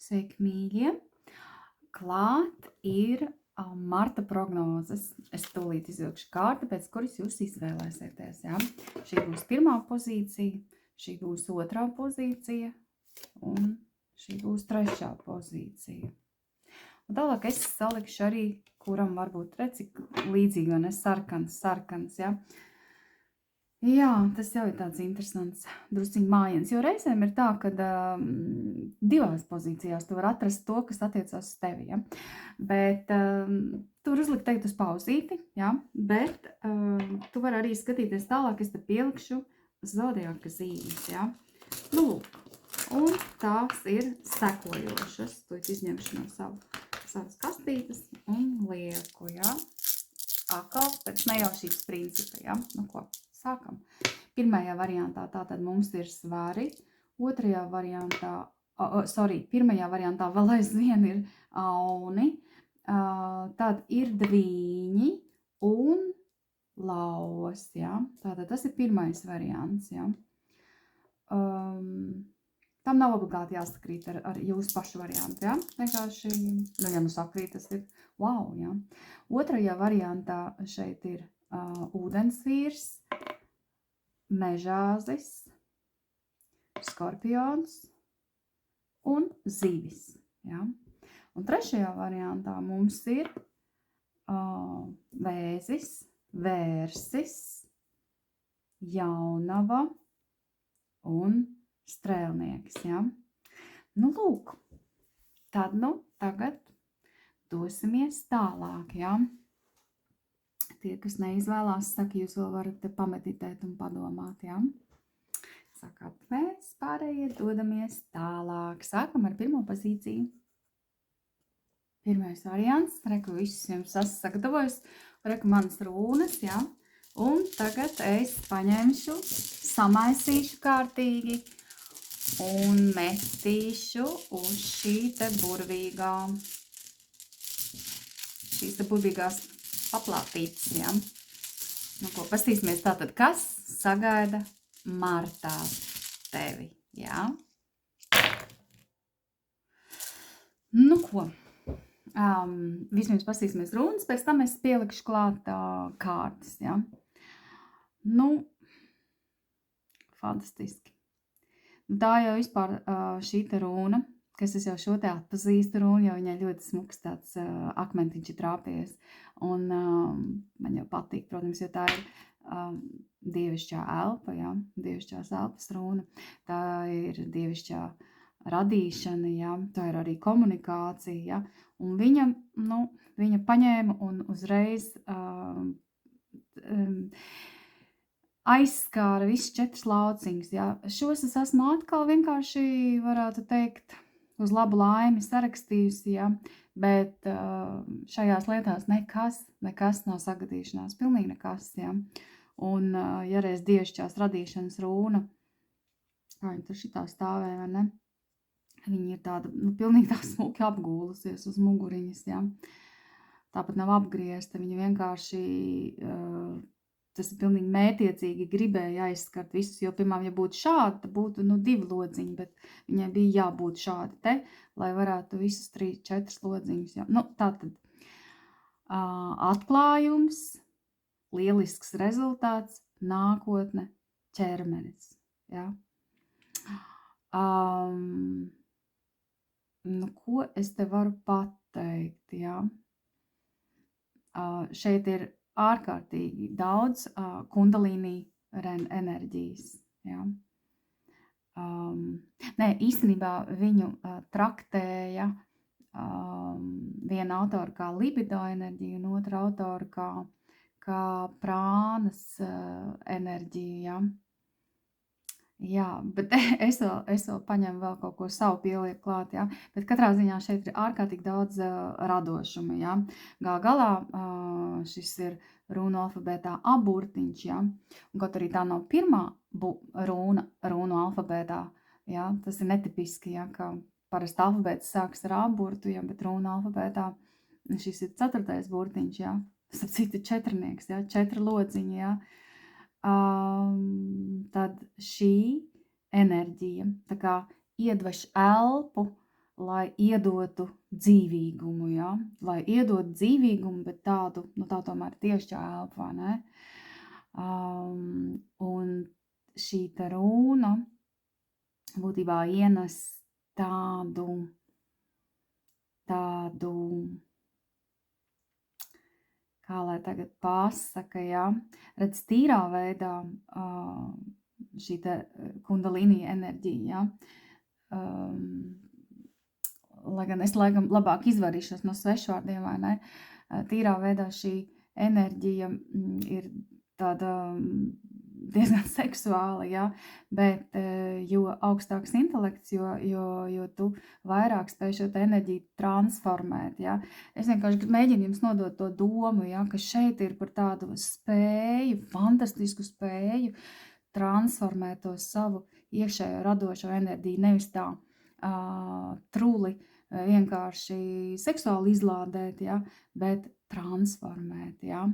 Sveiki, mīļie! Klāt ir marta prognozes. Es tūlīt izvilkšu kārti, pēc kuras jūs izvēlēsieties. Ja? Šī būs pirmā pozīcija, šī būs otrā pozīcija un šī būs trešā pozīcija. Un tālāk es salikšu arī, kuram varbūt redz, cik līdzīgi, un es sarkans, ja? Jā, tas jau ir tāds interesants drusciņ mājiens, jo reizēm ir tā, ka divās pozīcijās tu var atrast to, kas attiecās uz tevi, ja? Bet tur uzlikt teikt uz pauzīti, ja? Bet tu var arī skatīties tālāk, es te pielikšu zodiaka zīmes, ja? Nu, lūk, un tās ir sekojošas, to izņemšu no savas kastītes un lieku, ja? Atkal pēc nejaušības principa, ja? Nu ko? Sākam. Pirmajā variantā tātad mums ir svari, pirmajā variantā vēl aizvien ir auni, tad ir dvīņi un lauvas, ja? Tātad tas ir pirmais variants, ja? Tam nav obligāti jāsakrīt ar jūsu pašu variantu, ja? Vienkārši, ja nu sakrīt, tas ir wow, ja? Otrajā variantā šeit ir ūdensvīrs, mežāzis, skorpions un zivis. Ja? Un trešajā variantā mums ir vēzis, vērsis, jaunava un strēlnieks. Ja? Nu, lūk, tad tagad dosimies tālāk, ja? Tie, kas neizvēlās, saka, jūs vēl varat pameditēt un padomāt, ja? Sakāt, mēs pārējie dodamies tālāk. Sākam ar pirmo pozīciju. Pirmais variants, reku visus jums esmu sagatavojis, reku manas rūnas, ja? Un tagad es paņemšu, samaisīšu kārtīgi un metīšu uz šī te burvīgā. Šīs te burvīgās paplātītas, ja? Nu, ko, pastīsimies tātad, kas sagaida martā tevi, ja? Nu, ko, vispirms pastīsimies runas, pēc tam es pielikšu klāt kārtas, ja? Nu, fantastiski. Tā jau vispār šī te runa, kas es jau šo te atpazīstu runu, jo viņai ļoti smuks tāds akmentiņš ir trāpies. Un man jau patīk, protams, jo tā ir dievišķā elpa, ja? Dievišķās elpas runa. Tā ir dievišķā radīšana, ja? Tā ir arī komunikācija, ja? Un viņa paņēma un uzreiz aizskāra visus 4 lauciņus, ja? Šos es esmu atkal vienkārši, varētu teikt, uz labu laimi sarakstījusi, ja? Bet šajās lietās nekas nav sagadīšanās, pilnīgi nekas, ja? Un ja reiz dievišķās radīšanas rūna, kā viņa tur šitā stāvē, vai ne? Viņa ir tāda, pilnīgi tā smuki apgūlusies uz muguriņas, ja? Tāpat nav apgriezta, viņa vienkārši tas ir pilnīgi mētiecīgi gribēja aizskart visus, jo, piemēram, ja būtu šādi, tad būtu, 2 lodziņi, bet viņai bija jābūt šādi te, lai varētu visus 3-4 lodziņus, ja. Nu, tātad atklājums, lielisks rezultāts, nākotne, ķermenis, ja. Nu, ko es te varu pateikt, ja. Šeit ir ārkārtīgi daudz kundalīnī enerģijas, ja. Nē, īstenībā viņu traktēja viena autora kā libido enerģiju un otra autora kā prānas enerģiju, ja. Jā, bet es vēl paņemu vēl kaut ko savu pielieku klāt, ja? Bet katrā ziņā šeit ir ārkārtīgi daudz radošuma, ja? Galā šis ir runu alfabētā aburtiņš, ja? Un kaut arī tā nav pirmā runu alfabētā, ja? Tas ir netipiski, ja? Ka parasti alfabēts sāks ar aburtu, ja? Bet runu alfabētā šis ir 4. burtiņš, ja? Tas ir 4, ja? 4 lodziņi, ja? Tad šī enerģija tā kā iedveš elpu, lai lai iedotu dzīvīgumu, ja? Lai iedotu dzīvīgumu, bet tādu, tā tomēr tiešā elpa, vai ne? Un šī te rūna būtībā ienes tādu, kā lai tagad pasaka, ja, redz tīrā veidā šī te kundalini enerģija, ja, lai gan es labāk izvarīšos no svešvārdiem, vai ne, tīrā veidā šī enerģija ir tāda diezgan seksuāli, ja, bet jo augstāks intelekts, jo tu vairāk spēj šo enerģiju transformēt, ja. Es vienkārši mēģinu jums nodot to domu, ja, ka šeit ir par tādu spēju, fantastisku spēju transformēt to savu iekšējo radošo enerģiju, nevis tā truli vienkārši seksuāli izlādēt, ja, bet transformēt, ja.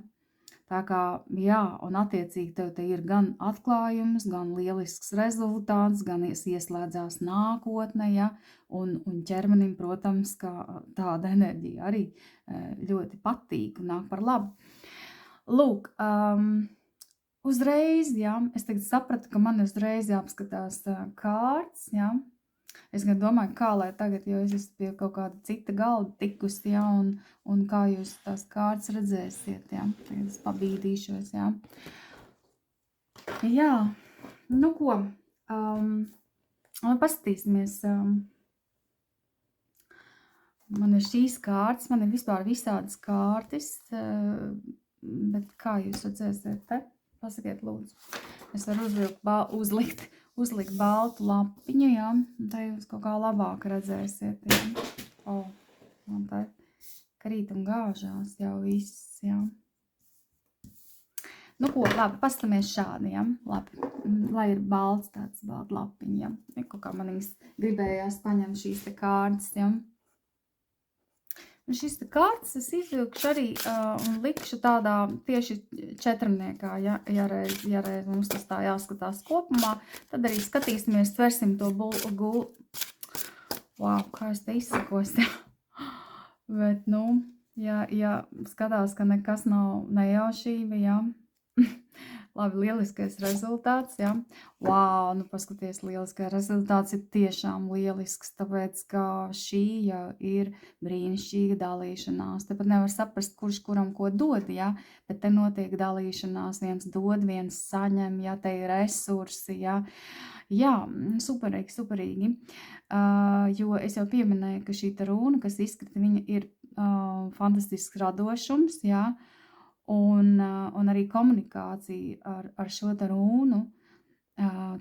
Tā kā, jā, un attiecīgi tev te ir gan atklājums, gan lielisks rezultāts, gan ieslēdzās nākotne, ja, un ķermenim, protams, kā tāda enerģija arī ļoti patīk un nāk par labu. Lūk, uzreiz, jā, es tagad sapratu, ka man uzreiz jāapskatās kārts, jā. Es gan domāju, kā lai tagad, jo es esmu pie kaut kāda cita galda tikusi, ja, un kā jūs tās kārtas redzēsiet, ja. Tagad es pabīdīšos, ja. Jā, nu ko, paskatīsimies. Man ir šīs kārtas, man ir vispār visādas kārtas, bet kā jūs redzēsiet te? Pasakiet, lūdzu. Es varu uzlikt baltu lapiņu, jā, un tā jūs kaut kā labāk redzēsiet, jā. Man tā krīt un gāžās jau viss, jā. Nu ko, labi, pastamies šādi, jā, labi, lai ir balts tāds balta lapiņa, jā. Kaut kā manīs gribējās paņemt šīs te kārtas, jā. Un šis te kārtas es izvilkšu arī un likšu tādā tieši četrniekā, ja reiz mums tas tā jāskatās kopumā, tad arī skatīsimies, tversim to Wow, kā es te izsakos, jā. Bet, nu, ja skatās, ka nekas nav nejaušība, jā. Labi, lieliskais rezultāts, jā. Wow, nu paskaties, lieliskais rezultāts ir tiešām lielisks, tāpēc, ka šī jau ir brīnišķīga dalīšanās. Tepat nevar saprast, kurš kuram ko dod, jā, bet te notiek dalīšanās, viens dod, viens saņem, jā, te ir resursi, jā. Jā, superīgi. Jo es jau pieminēju, ka šī runa, kas izkrita, viņa ir fantastisks radošums, jā. Un arī komunikācija ar šo te runu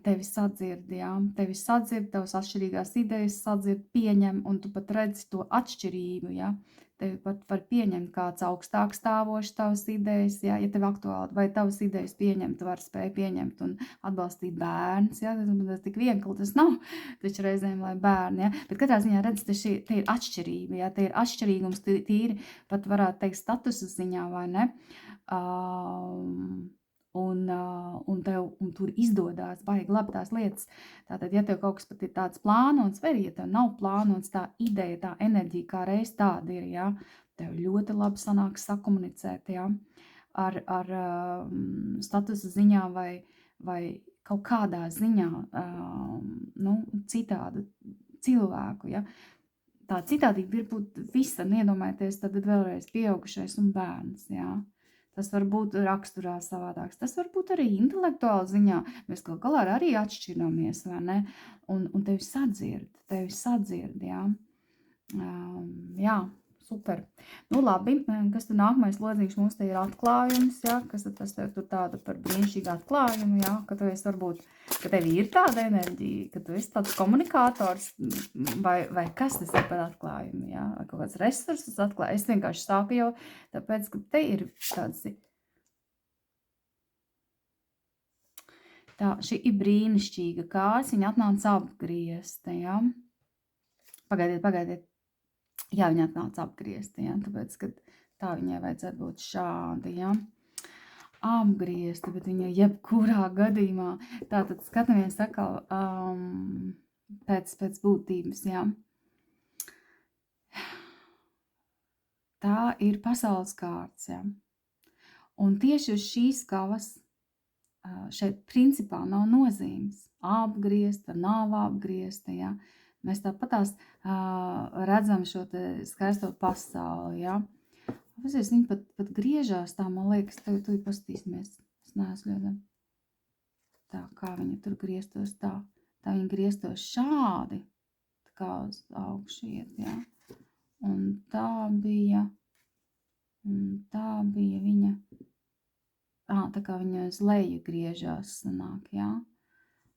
tevi sadzird, jā. Tevi sadzird, tavas atšķirīgās idejas sadzird, pieņem, un tu pat redzi to atšķirību, jā. Tevi pat var pieņemt kāds augstāk stāvošs tavas idejas, jā, ja tev aktuāli, vai tavas idejas pieņemt, var spēj pieņemt un atbalstīt bērns, jā, tas tik viegli, tas nav, taču reizēm, lai bērni, jā, bet katrā ziņā redz, te ir atšķirība, jā, te ir atšķirīgums, tīri, pat varētu teikt statusa ziņā, vai ne, un tur izdodās baigi labi tās lietas. Tātad, ja tev kaut kas pat ir tāds plānots, vai arī, ja tev nav plānots, tā ideja, tā enerģija kā reiz tāda ir, jā, tev ļoti labi sanāk sakomunicēt, jā, ar statusa ziņā vai kaut kādā ziņā, citādu cilvēku, jā. Tā citādība ir būt visam, iedomājieties, tad vēlreiz pieaugušais un bērns, jā. Tas var būt raksturā savādāks, tas var būt arī intelektuāli ziņā, mēs kaut galā arī atšķiramies, vai ne, un tevi sadzird, jā, jā, super. Nu labi, kas tad nākamais lodziņš mums te ir atklājums, jā, kas tad tas tev tur tāda par brīnišķīgu atklājumu, jā, ka tu esi varbūt, ka tev ir tāda enerģija, ka tu esi tāds komunikators, vai kas tas ir par atklājumu, jā, vai kaut kāds resursus atklāja. Es vienkārši sāku jau, tāpēc, ka te ir tāds, tā, šī ir brīnišķīga kāds, viņa atnāca apgriezta, jā. Pagaidiet. Jā, viņa atnāca apgriezta, jā, tāpēc, ka tā viņai vajadzētu būt šādi, jā. Apgriezta, bet viņa jebkurā gadījumā, tātad skatāmies atkal pēc būtības, jā. tā ir pasaules kārts, ja. Un tieši uz šīs kavas šeit principā nav nozīmes. Apgriezta, nav apgriezta, ja. Mēs tāpatās redzam šo te skaisto pasauli, ja. Pazies, viņi pat griežās tā, man liekas, tu paskatīsimies. Es neesmu ļoti. Tā, kā viņa tur grieztos tā. Tā viņa grieztos šādi, tā kā uz augšu iet, ja. Un tā bija viņa, tā kā viņa uz leju griežās sanāk, jā.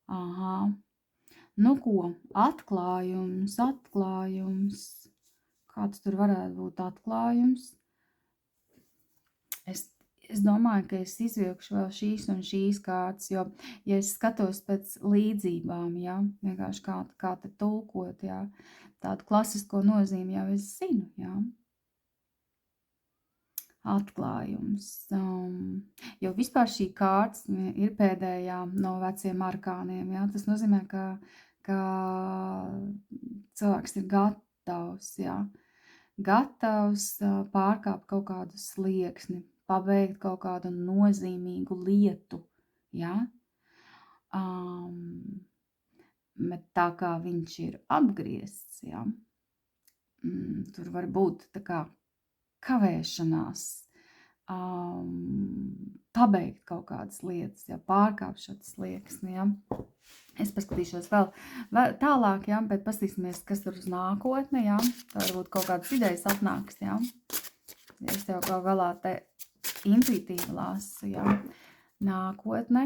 Aha. Nu ko, atklājums. Kāds tur varētu būt atklājums? Es domāju, ka es izvilkšu vēl šīs un šīs kārtas, jo, ja es skatos pēc līdzībām, jā, vienkārši kā te tulkot, jā, tādu klasisko nozīmi jau es zinu, jā. Atklājums. Jo vispār šī kārtas ir pēdējā no veciem arkāniem, jā. Tas nozīmē, ka cilvēks ir gatavs, jā. Gatavs pārkāpt kaut kādu slieksni, pabeigt kaut kādu nozīmīgu lietu, jā. Bet tā kā viņš ir apgriezts, jā, tur var būt tā kā kavēšanās, pabeigt kaut kādas lietas, jā, pārkāpt šo slieksni, jā. Es paskatīšos vēl tālāk, jā, bet paskatīsimies, kas tur uz nākotni, jā. Tā varbūt kaut kādas idejas atnāks, jā. Es tev kaut galā te intuitīvi lasu, jā. Nākotne.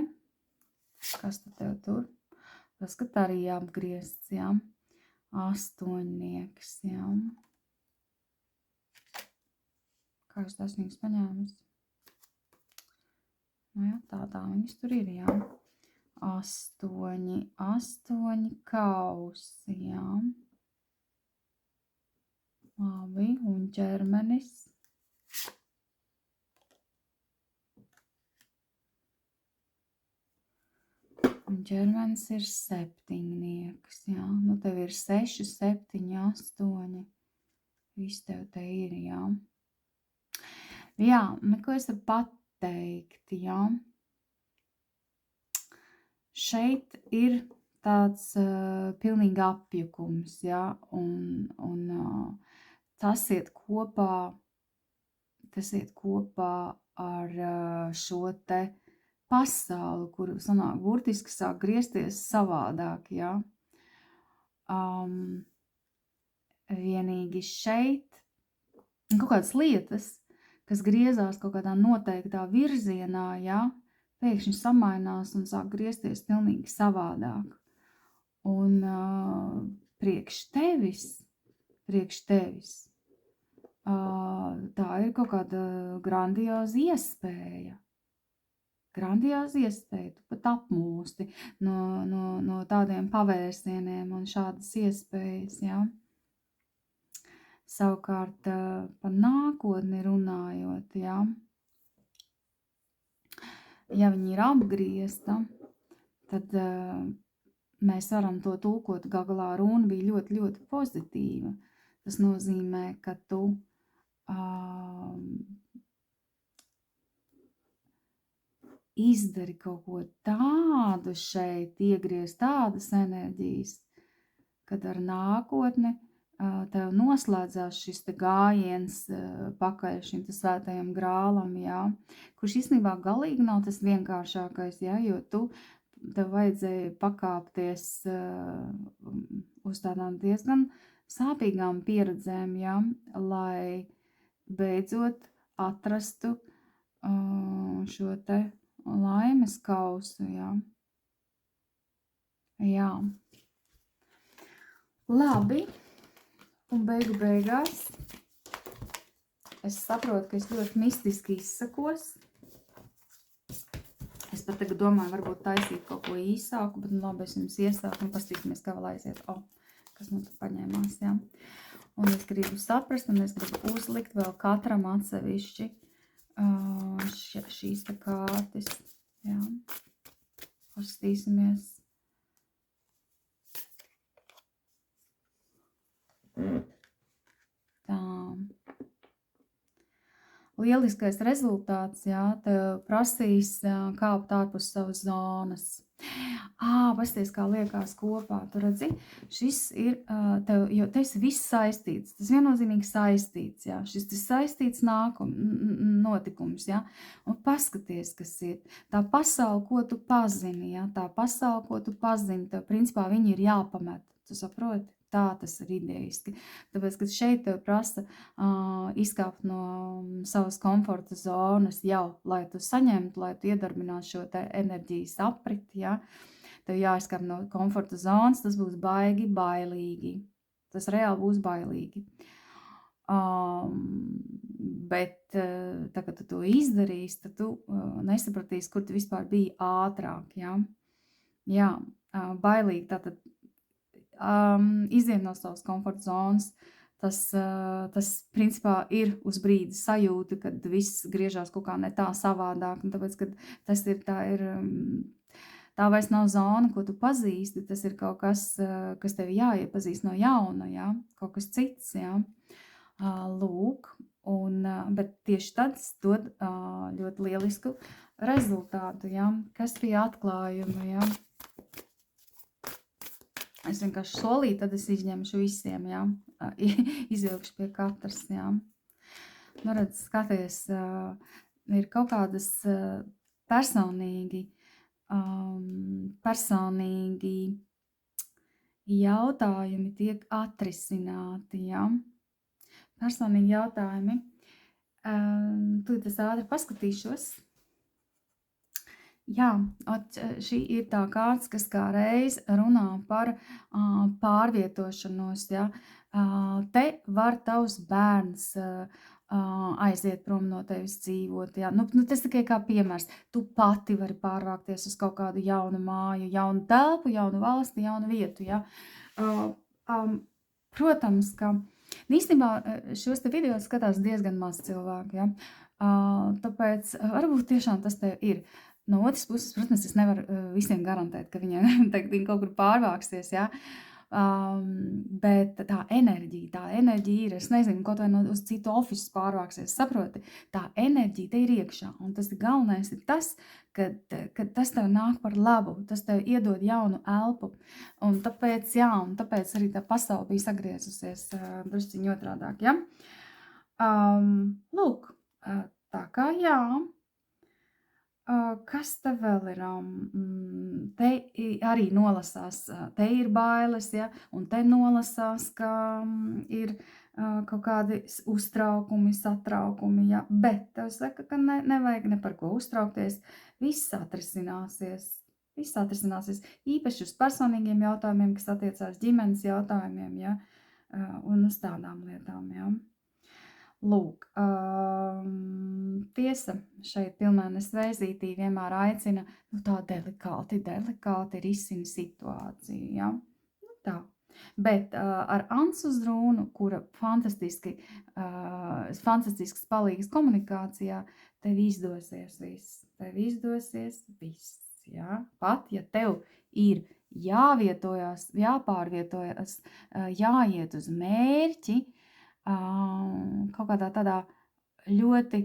Kas tad tev tur? Paskat arī apgriezts, jā. Astoņnieks, jā. Kāds tas viņas paņēmis? Nu jā, tā viņas tur ir, jā. Astoņi kausi, jā. Labi, un ķermenis. Un ķermenis ir septiņnieks, jā. Nu, tev ir 6, 7, 8. Viss tev te ir, jā. Jā, ko es varu pateikt, jā. Šeit ir tāds pilnīgi apjukums, jā, un tas iet kopā ar šo te pasauli, kur sanāk burtiski sāk griezties savādāk, jā. Vienīgi šeit kaut kādas lietas, kas griezās kaut kādā noteiktā virzienā, jā, pēkšņi samainās un sāk griezties pilnīgi savādāk. Un priekš tevis, tā ir kaut kāda grandioza iespēja. Tu pat apmūsti no tādiem pavērsieniem un šādas iespējas, jā. Savukārt par nākotni runājot, jā. Ja viņa ir apgriezta, tad mēs varam to tulkot, galā runa bija ļoti, ļoti pozitīva. Tas nozīmē, ka tu izdari kaut ko tādu šeit, iegriez tādas enerģijas, kad ar nākotni tev noslēdzās šis te gājiens pakaļ šim te svētajam grālam, jā, kurš īstenībā galīgi nav tas vienkāršākais, jā, jo tev vajadzēja pakāpties uz tādām diezgan sāpīgām pieredzēm, jā, lai beidzot atrastu šo te laimes kausu, jā. Jā. Labi. Un beigās es saprotu, ka es ļoti mistiski izsakos. Es pat tagad domāju, varbūt taisīt kaut ko īsāku, bet labi, es jums iesāku un pastīsimies, kā vēl aiziet. Kas man tur paņēmās, jā. Un es gribu saprast, un es gribu uzlikt vēl katram atsevišķi šīs te kārtas, jā. Pastīsimies. Tā. lieliskais rezultāts, jā, tev prasīs kāpt ārpus savas zonas. Pasties, kā liekas kopā, tu redzi, šis ir, tev, jo te esi viss saistīts, tas viennozīmīgi saistīts, jā, šis ir saistīts notikums, jā, un paskaties, kas ir, tā pasaule, ko tu pazini, jā, tā pasaule, ko tu pazini, tev, principā, viņi ir jāpamet, tu saproti? Tā tas ir idejiski. Tāpēc, kad šeit tev prasa izkāpt no savas komforta zonas jau, lai tu saņemtu, lai tu iedarbinātu šo te enerģijas apriti, ja? Tev jāizkāp no komforta zonas, tas būs baigi bailīgi. Tas reāli būs bailīgi. Bet, tā, kad tu to izdarīsi, tad tu nesapratīsi, kur tu vispār biji ātrāk, ja? Jā, bailīgi, tātad iziet no savas komforta zonas, tas principā ir uz brīdi sajūta, kad viss griežās kaut kā ne tā savādāk, un tāpēc, kad tā vairs nav zona, ko tu pazīsti, tas ir kaut kas, kas tev jāiepazīst no jauna, jā, kaut kas cits, jā, lūk, bet tieši tad dod ļoti lielisku rezultātu, jā, kas bija atklājumi, jā. Es vienkārši solīju, tad es izņemšu visiem, jā, izvilkšu pie katras, jā. Nu, redz, skaties, ir kaut kādas personīgi jautājumi tiek atrisināti, jā. Personīgi jautājumi. Tūlīt es ātri paskatīšos. Jā, šī ir tā kārts, kas kā reiz runā par pārvietošanos, ja. Te var tavs bērns aiziet prom no tevis dzīvot, ja. Nu, tas tikai kā piemērs. Tu pati vari pārvākties uz kaut kādu jaunu māju, jaunu telpu, jaunu valsti, jaunu vietu, ja. Protams, ka īstenībā šos te video skatās diezgan maz cilvēku, ja. Tāpēc varbūt tiešām tas te ir. No otras puses, protams, es nevaru visiem garantēt, ka viņi kaut kur pārvāksies, jā. Bet tā enerģija ir, es nezinu, kaut vai uz citu ofisu pārvāksies, saproti, tā enerģija te ir iekšā, un tas galvenais ir tas, ka tas tev nāk par labu, tas tev iedod jaunu elpu, un tāpēc, jā, un tāpēc arī tā pasaule bija sagriezusies drusciņi otrādāk, jā. Lūk, tā kā jā. Kas te vēl ir? Te arī nolasās, te ir bailes, ja, un te nolasās, ka ir kaut kādi uztraukumi, satraukumi, ja, bet tev saka, ka nevajag ne par ko uztraukties, viss atrisināsies, īpaši uz personīgiem jautājumiem, kas attiecās ģimenes jautājumiem, ja, un uz tādām lietām, ja. Lūk, tiesa šeit pilnēnes vēzītī vienmēr aicina, tā delikāti risina situāciju, ja? Nu tā. Bet ar Ansu Zrūnu, kura fantastisks palīgs komunikācijā, tev izdosies viss, ja? Pat, ja tev ir jāvietojas, jāpārvietojas, jāiet uz mērķi, kaut kādā tādā ļoti,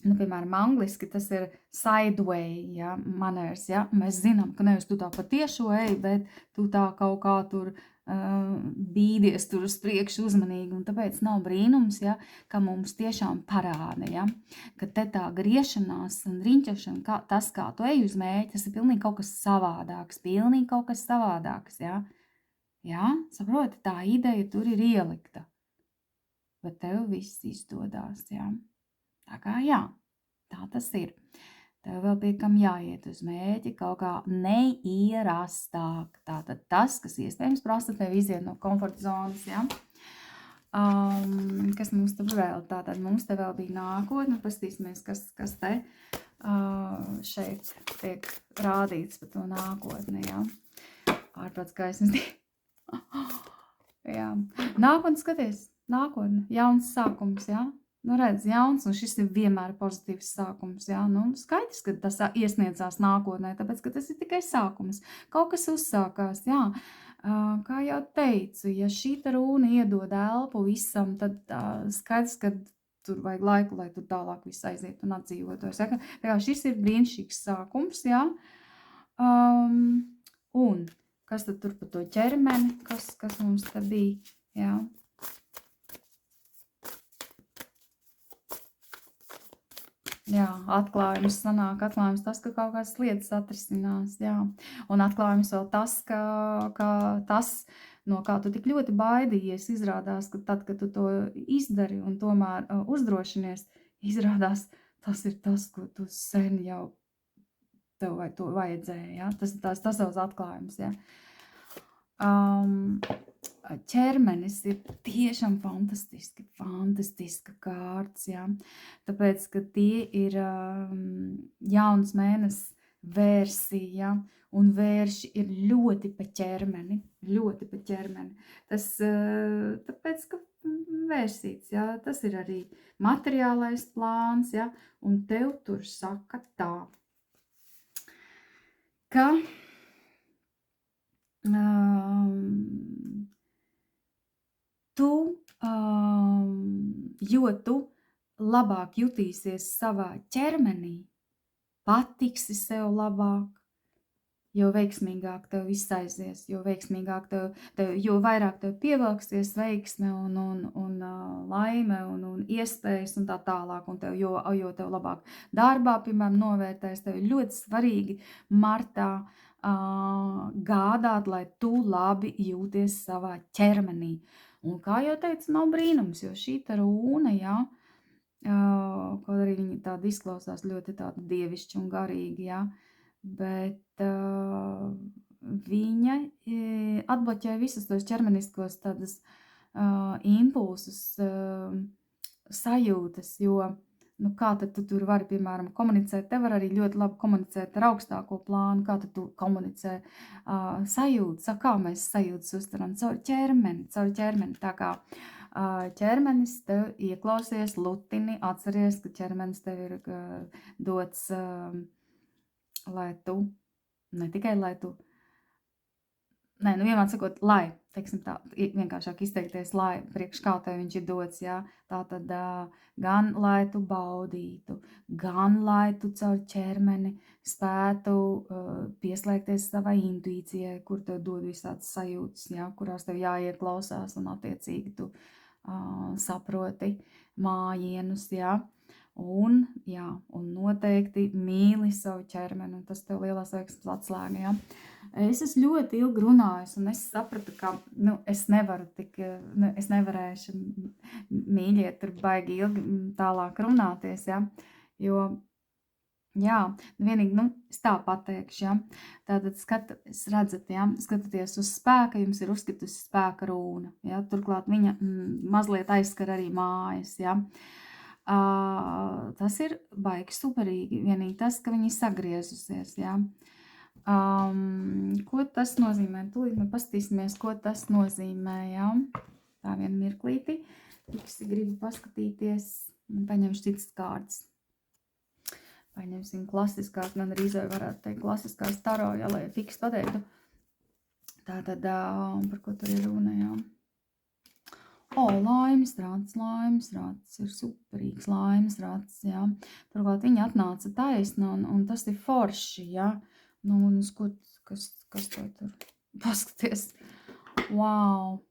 piemēram, angliski tas ir sideway, ja, manners, ja, mēs zinām, ka nevis tu tā pa tiešo ej, bet tu tā kaut kā tur bīdies tur uz priekšu uzmanīgi, un tāpēc nav brīnums, ja, ka mums tiešām parāda, ja, ka te tā griešanās un riņķošana, tas, kā tu ej uz mērķi, tas ir pilnīgi kaut kas savādāks, ja. Jā, saproti, tā ideja tur ir ielikta, bet tev viss izdodās, jā. Tā kā jā, tā tas ir. Tev vēl pie kam jāiet uz mērķi kaut kā neierastāk. Tātad tas, kas iespējams prasa tev iziet no komforta zonas, jā. Kas mums te vēl? Tātad mums te vēl bija nākotne, pastīsimies, kas te šeit tiek rādīts par to nākotni, jā. Ārprāts gaismas dieva. Jā. Nākotne, skaties, jauns sākums, jā. Nu, redz, jauns, un šis ir vienmēr pozitīvs sākums, jā. Nu, skaidrs, ka tas iesniedzās nākotnē, tāpēc, ka tas ir tikai sākums. Kaut kas uzsākās, jā. Kā jau teicu, ja šī rūna iedod elpu visam, tad skaidrs, ka tur vajag laiku, lai tur tālāk viss aiziet un atdzīvotos. Ja? Tā kā šis ir brīnišķīgs sākums, jā. Un kas tad tur par to ķermeni, kas mums te bija, jā. Jā, atklājums sanāk, atklājums tas, ka kaut kādas lietas atrisinās, jā. Un atklājums vēl tas, ka tas, no kā tu tik ļoti baidījies, izrādās, ka tad, kad tu to izdari un tomēr uzdrošinies, izrādās, tas ir tas, ko tu sen jau tev vai to vajadzēja, jā. Tas savs atklājums, jā. Ķermenis ir tiešām fantastiska kārts, jā. Tāpēc, ka tie ir jauns mēnesis versija, un vērši ir ļoti pa ķermeni. Tas, tāpēc, ka vērsīts, jā, tas ir arī materiālais plāns, jā, un tev tur saka tā, ka jo tu labāk jutīsies savā ķermenī, patiksi sev labāk, jo veiksmīgāk tev viss aizies, jo veiksmīgāk jo vairāk tev pievilksies veiksme un laime un iespējas un tā tālāk, un jo tev labāk darbā, piemēram, novērtēs, tev ir ļoti svarīgi martā gādāt, lai tu labi jūties savā ķermenī. Un kā jau teicu, nav brīnums, jo šī rūna, jā, kaut arī viņa tāda izklausās ļoti tāda dievišķa un garīga, jā, bet viņa atbloķē visus tos ķermeniskos tādas impulsus, sajūtas, jo nu, kā tad tu tur vari, piemēram, komunicēt? Te var arī ļoti labi komunicēt ar augstāko plānu, kā tad tu komunicē sajūtas, kā mēs sajūtas uztaram caur ķermeni, tā kā ķermenis tev ieklausies lutini, atceries, ka ķermenis tev ir dots, lai tu, ne tikai lai tu, nē, nu vienmēr sakot, lai, teiksim tā, vienkāršāk izteikties, lai priekš kā tev viņš ir dots, jā, tā tad gan lai tu baudītu, gan lai tu caur ķermeni spētu pieslēgties savai intuīcijai, kur tev dod visādas sajūtas, jā, kurās tev jāieklausās un attiecīgi tu saproti mājienus, jā. Un noteikti mīli savu ķermeni, un tas tev lielās veiksmes atslēga, jā. Es esmu ļoti ilgi runājis, un es sapratu, ka, es nevarēšu mīļiet tur baigi ilgi tālāk runāties, jā, jo, jā, vienīgi, es tā pateikšu, jā, tātad skatoties uz spēka, jums ir uzkritusi spēka rūna, jā, turklāt viņa mazliet aizskar arī mājas, jā. Tas ir baigi superīgi, vienīgi tas, ka viņi sagriezusies, jā. Ko tas nozīmē? Tūlīt mēs paskatīsimies, ko tas nozīmē, jā. Tā vien mirklīti. Fiksi gribu paskatīties. Paņemšu citas kārtas. Paņemsim klasiskās, man arī varētu teikt klasiskās taro, jā, lai Fiks pateiktu. Tātad, par ko tur ir runa, jā. Laimes rats ir superīgs laimes rats, jā. Turklāt viņa atnāca taisna, un tas ir forši, jā. Un kas tev tur? Paskaties. Wow,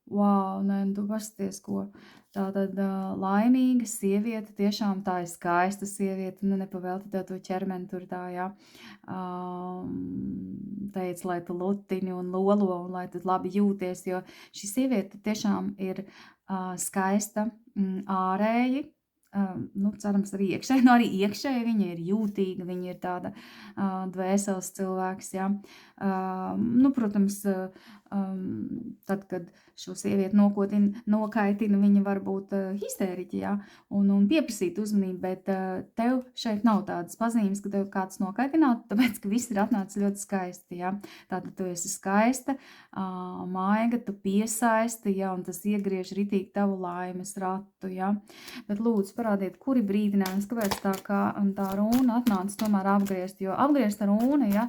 nē, tu paskaties, ko. Tātad laimīga sieviete, tiešām tā ir skaista sieviete, nepavēlti tev to ķermeni tur tā, jā. Teic, lai tu lutini un lolo, un lai tu labi jūties, jo šī sieviete tiešām ir skaista ārēji, cerams arī iekšēji, arī iekšēji viņa ir jūtīga, viņa ir tāda dvēseles cilvēks, jā. Protams, tad, kad šo sievieti nokaitina, viņa var būt histēriķi, jā, un pieprasīt uzmanību, bet tev šeit nav tādas pazīmes, ka tev kāds nokaitinātu, tāpēc, ka viss ir atnācis ļoti skaisti, jā. Tātad tu esi skaista, maiga, tu piesaisti, jā, un tas iegriež ritīgi tavu laimes ratu, jā. Bet lūdzu parādiet, kuri brīdinājums, kāpēc tā rūna atnāca tomēr apgriezt, jo apgriezt rūna, jā,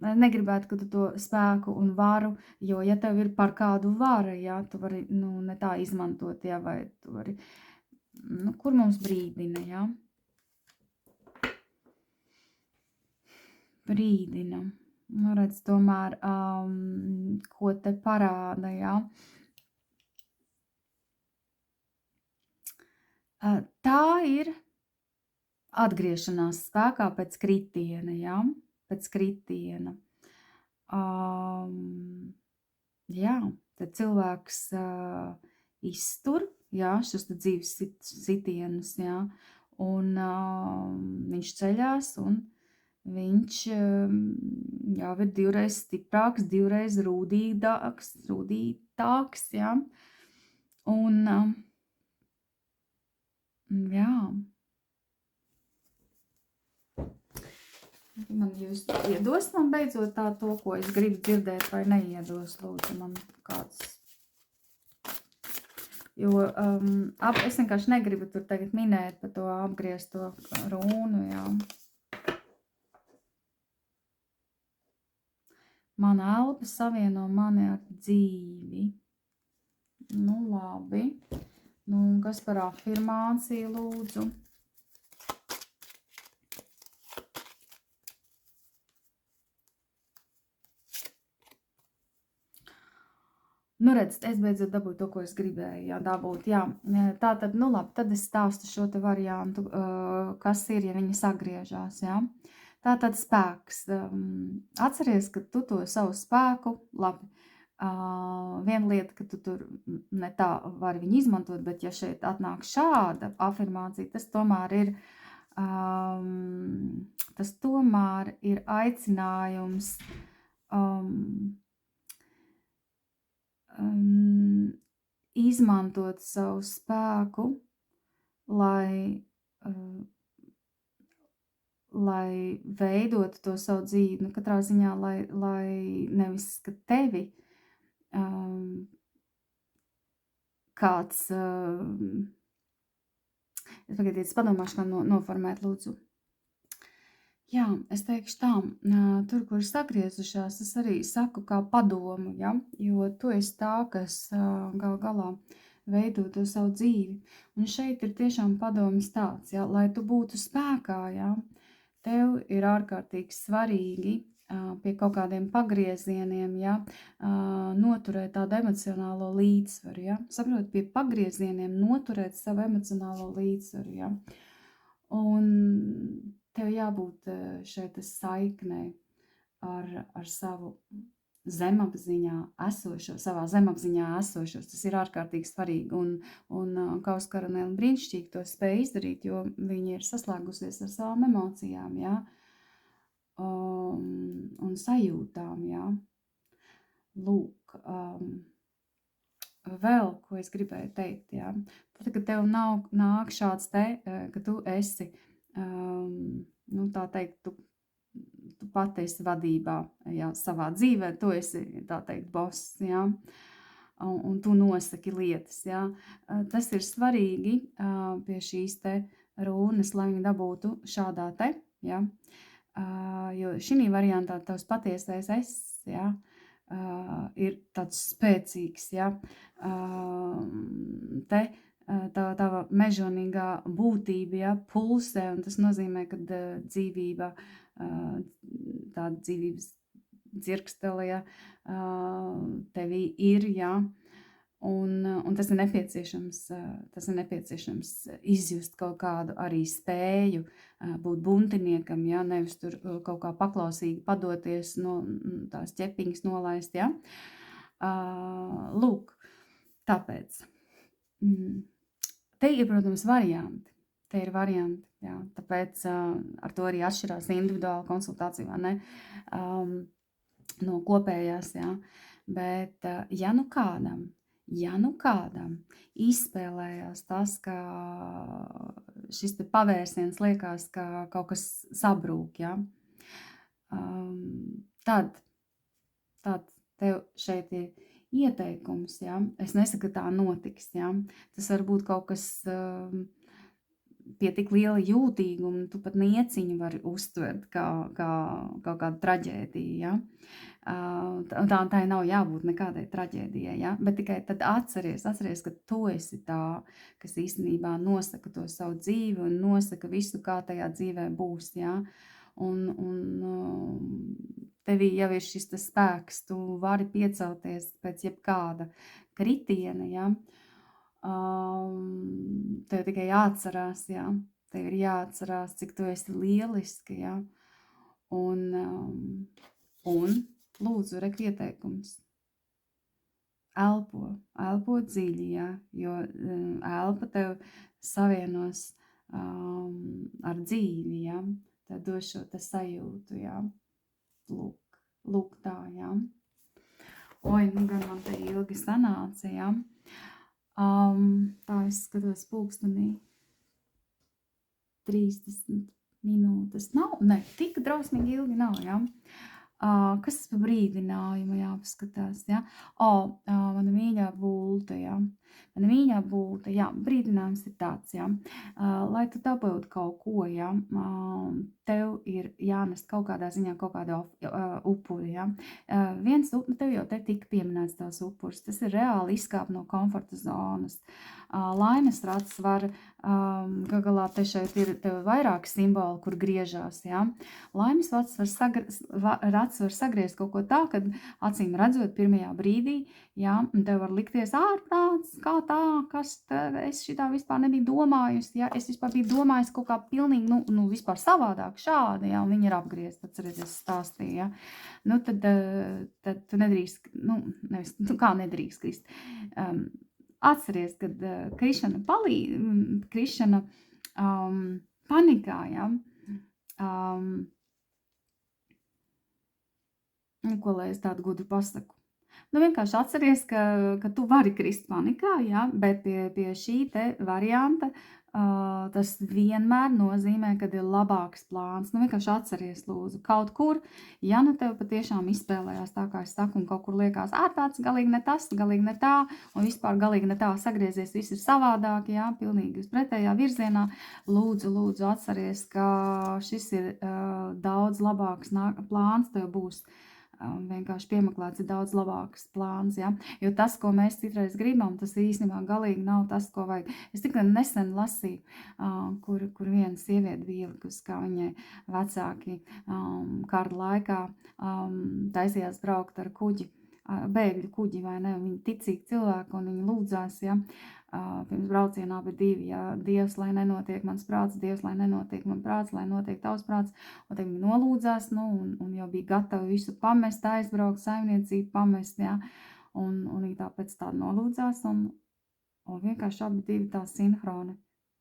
negribētu, ka tu to spēku un varu, jo, ja tev ir par kādu vara, jā, tu vari, ne tā izmantot, jā, vai tu vari, kur mums brīdina, jā? Brīdina. Redz, tomēr, ko te parāda, jā? Tā ir atgriešanās spēkā pēc kritiena, jā? Pēc kritiena. Jā, tad cilvēks iztur, jā, šos dzīves sitienus, jā, un viņš ceļās, un viņš jau ir divreiz stiprāks, divreiz rūdītāks, jā, un jā. Man jūs iedos man beidzot tā to, ko es gribu dzirdēt, vai neiedos, lūdzu, man kāds. Jo es vienkārši negribu tur tagad minēt par to apgriezto rūnu, jā. Mana elpa savieno mani ar dzīvi. Nu, labi. Nu, kas par afirmāciju, lūdzu? Nu, redz, es beidzot dabūju to, ko es gribēju, dabūt, jā. Tā tad, nu labi, tad es stāstu šo te variantu, kas ir, ja viņi sagriežās, jā. Tā tad spēks. Atceries, ka tu to savu spēku, labi, viena lieta, ka tu tur ne tā vari viņu izmantot, bet ja šeit atnāk šāda afirmācija, tas tomēr ir aicinājums izmantot savu spēku, lai veidotu to savu dzīvi, nu katrā ziņā, lai nevis, ka tevi kāds, es padomāšu, kā noformēt, lūdzu. Jā, es teikšu tā, tur, kur sagriezušās, es arī saku kā padomu, ja? Jo tu esi tā, kas gal galā veido to savu dzīvi. Un šeit ir tiešām padoms tāds, ja? Lai tu būtu spēkā, ja? Tev ir ārkārtīgi svarīgi pie kaut kādiem pagriezieniem, ja? Noturēt tādu emocionālo līdzsvaru, ja? Saprot, pie pagriezieniem noturēt savu emocionālo līdzsvaru, ja? Un tev jābūt šeit saiknē ar savu savā zemapziņā esošos. Tas ir ārkārtīgi svarīgi, un Kauskaranēl brīnišķīgi to spēja izdarīt, jo viņi ir saslēgusies ar savām emocijām, jā, un sajūtām, jā. Lūk, vēl, ko es gribēju teikt, jā. Tad, kad tev nāk šāds ka tu esi tā teikt, tu pati esi vadībā, jā, savā dzīvē, tu esi, tā teikt, boss, jā, un tu nosaki lietas, jā. Tas ir svarīgi pie šīs te rūnas, lai viņi dabūtu šādā te, jā, jo šī variantā tavs patiesais es, jā, ir tāds spēcīgs, jā, tava mežonīgā būtība, ja, pulsē, un tas nozīmē, ka dzīvība, tāda dzīvības dzirkstele, ja, tevī ir, ja, un tas ir nepieciešams izjust kaut kādu arī spēju būt buntiniekam, ja, nevis tur kaut kā paklausīgi padoties, no tās ķepiņas nolaist, ja. Lūk, tāpēc. Te ir, protams, varianti. Te ir varianti, jā. Tāpēc ar to arī atšķirās individuāla konsultācija, vai ne, no kopējās, jā. Bet, ja nu kādam izspēlējās tas, ka šis te pavērsiens liekas, ka kaut kas sabrūk, jā, tad tev šeit ir ieteikums, ja? Es nesaku, ka tā notiks, ja? Tas var būt kaut kas pie tik liela jūtīguma tu pat nieciņu vari uztvert kā kaut kādu traģēdiju, ja? Tā nav jābūt nekādai traģēdijai, ja? Bet tikai tad atceries, ka tu esi tā, kas īstenībā nosaka to savu dzīvi un nosaka visu, kā tajā dzīvē būs, ja? Un tevī jau ir šis tas spēks, tu vari piecelties pēc jebkāda kritiena, ja? Tev tikai jāatcerās, ja? Tev ir jāatcerās, cik tu esi lieliski, ja? Un lūdzu, rek ieteikums. Elpo dziļi, ja? Jo elpa tev savienos ar dzīvi, ja? Tev dos šo te sajūtu, ja? Lūk tā, ja? Oi, nu gan man te ilgi sanāca, ja? Tā es skatos pulkstenī 30 minūtes. Ne, tik drausmīgi ilgi nav, ja? Kas par brīdinājumu jāpaskatās, ja? Mana mīļā bulta, ja? Mana mīļā bulta, jā, brīdinājums ir tāds, ja? Lai tu dabūtu kaut ko, ja? Tev ir jānest kaut kādā ziņā kaut kāda upuri, ja? Tev jau te tika pieminēts tās upuris, tas ir reāli izkāpt no komforta zonas. Laimes rats var, galā te šeit ir tev vairāk simboli, kur griežās, ja? Laimes rats var sagriezt kaut ko tā, kad acīm redzot pirmajā brīdī, ja? Un tev var likties ārprāts, kā tā, kas es šitā vispār nebiju domājusi, ja? Es vispār biju domājusi kaut kā pilnīgi, vispār savādāk šādi, ja? Un viņi ir apgriezt, atceries, es stāstīju, ja? Nu, tad tu nedrīkst, kā nedrīkst krist. Atceries, kad krišana panikā, ja? Ko lai es tādu gudru pasaku? Vienkārši atceries, ka tu vari krist panikā, ja? Bet pie šī te varianta tas vienmēr nozīmē, kad ir labāks plāns. Vienkārši atceries, lūdzu, kaut kur, ja tev patiešām izspēlējās tā, kā es saku, un kaut kur liekas, ārprāts, galīgi ne tas, galīgi ne tā, un vispār galīgi ne tā sagriezies, viss ir savādāk, ja, pilnīgi uz pretējā virzienā. Lūdzu, atceries, ka šis ir daudz labāks plāns, tev būs vienkārši piemeklēts ir daudz labāks plāns, ja? Jo tas, ko mēs citreiz gribam, tas īstenībā galīgi nav tas, ko vajag. Es tikai nesen lasīju, kur viena sieviete bija ielikusi, kā viņai vecāki kara laikā taisījās braukt ar kuģi, bēgļu kuģi, vai ne? Viņi ticīgi cilvēki, un viņi lūdzās, ja? Pirms braucienā bija divi, ja? Dievs, lai nenotiek mans prāts, Dievs, lai nenotiek man prāts, lai notiek tavs prāts, un tad viņi nolūdzās, un jau bija gatavi visu pamest, aizbraukt, saimniecību pamest, ja? Un viņi tāpēc tādu nolūdzās, un vienkārši abi divi tā sinhroni,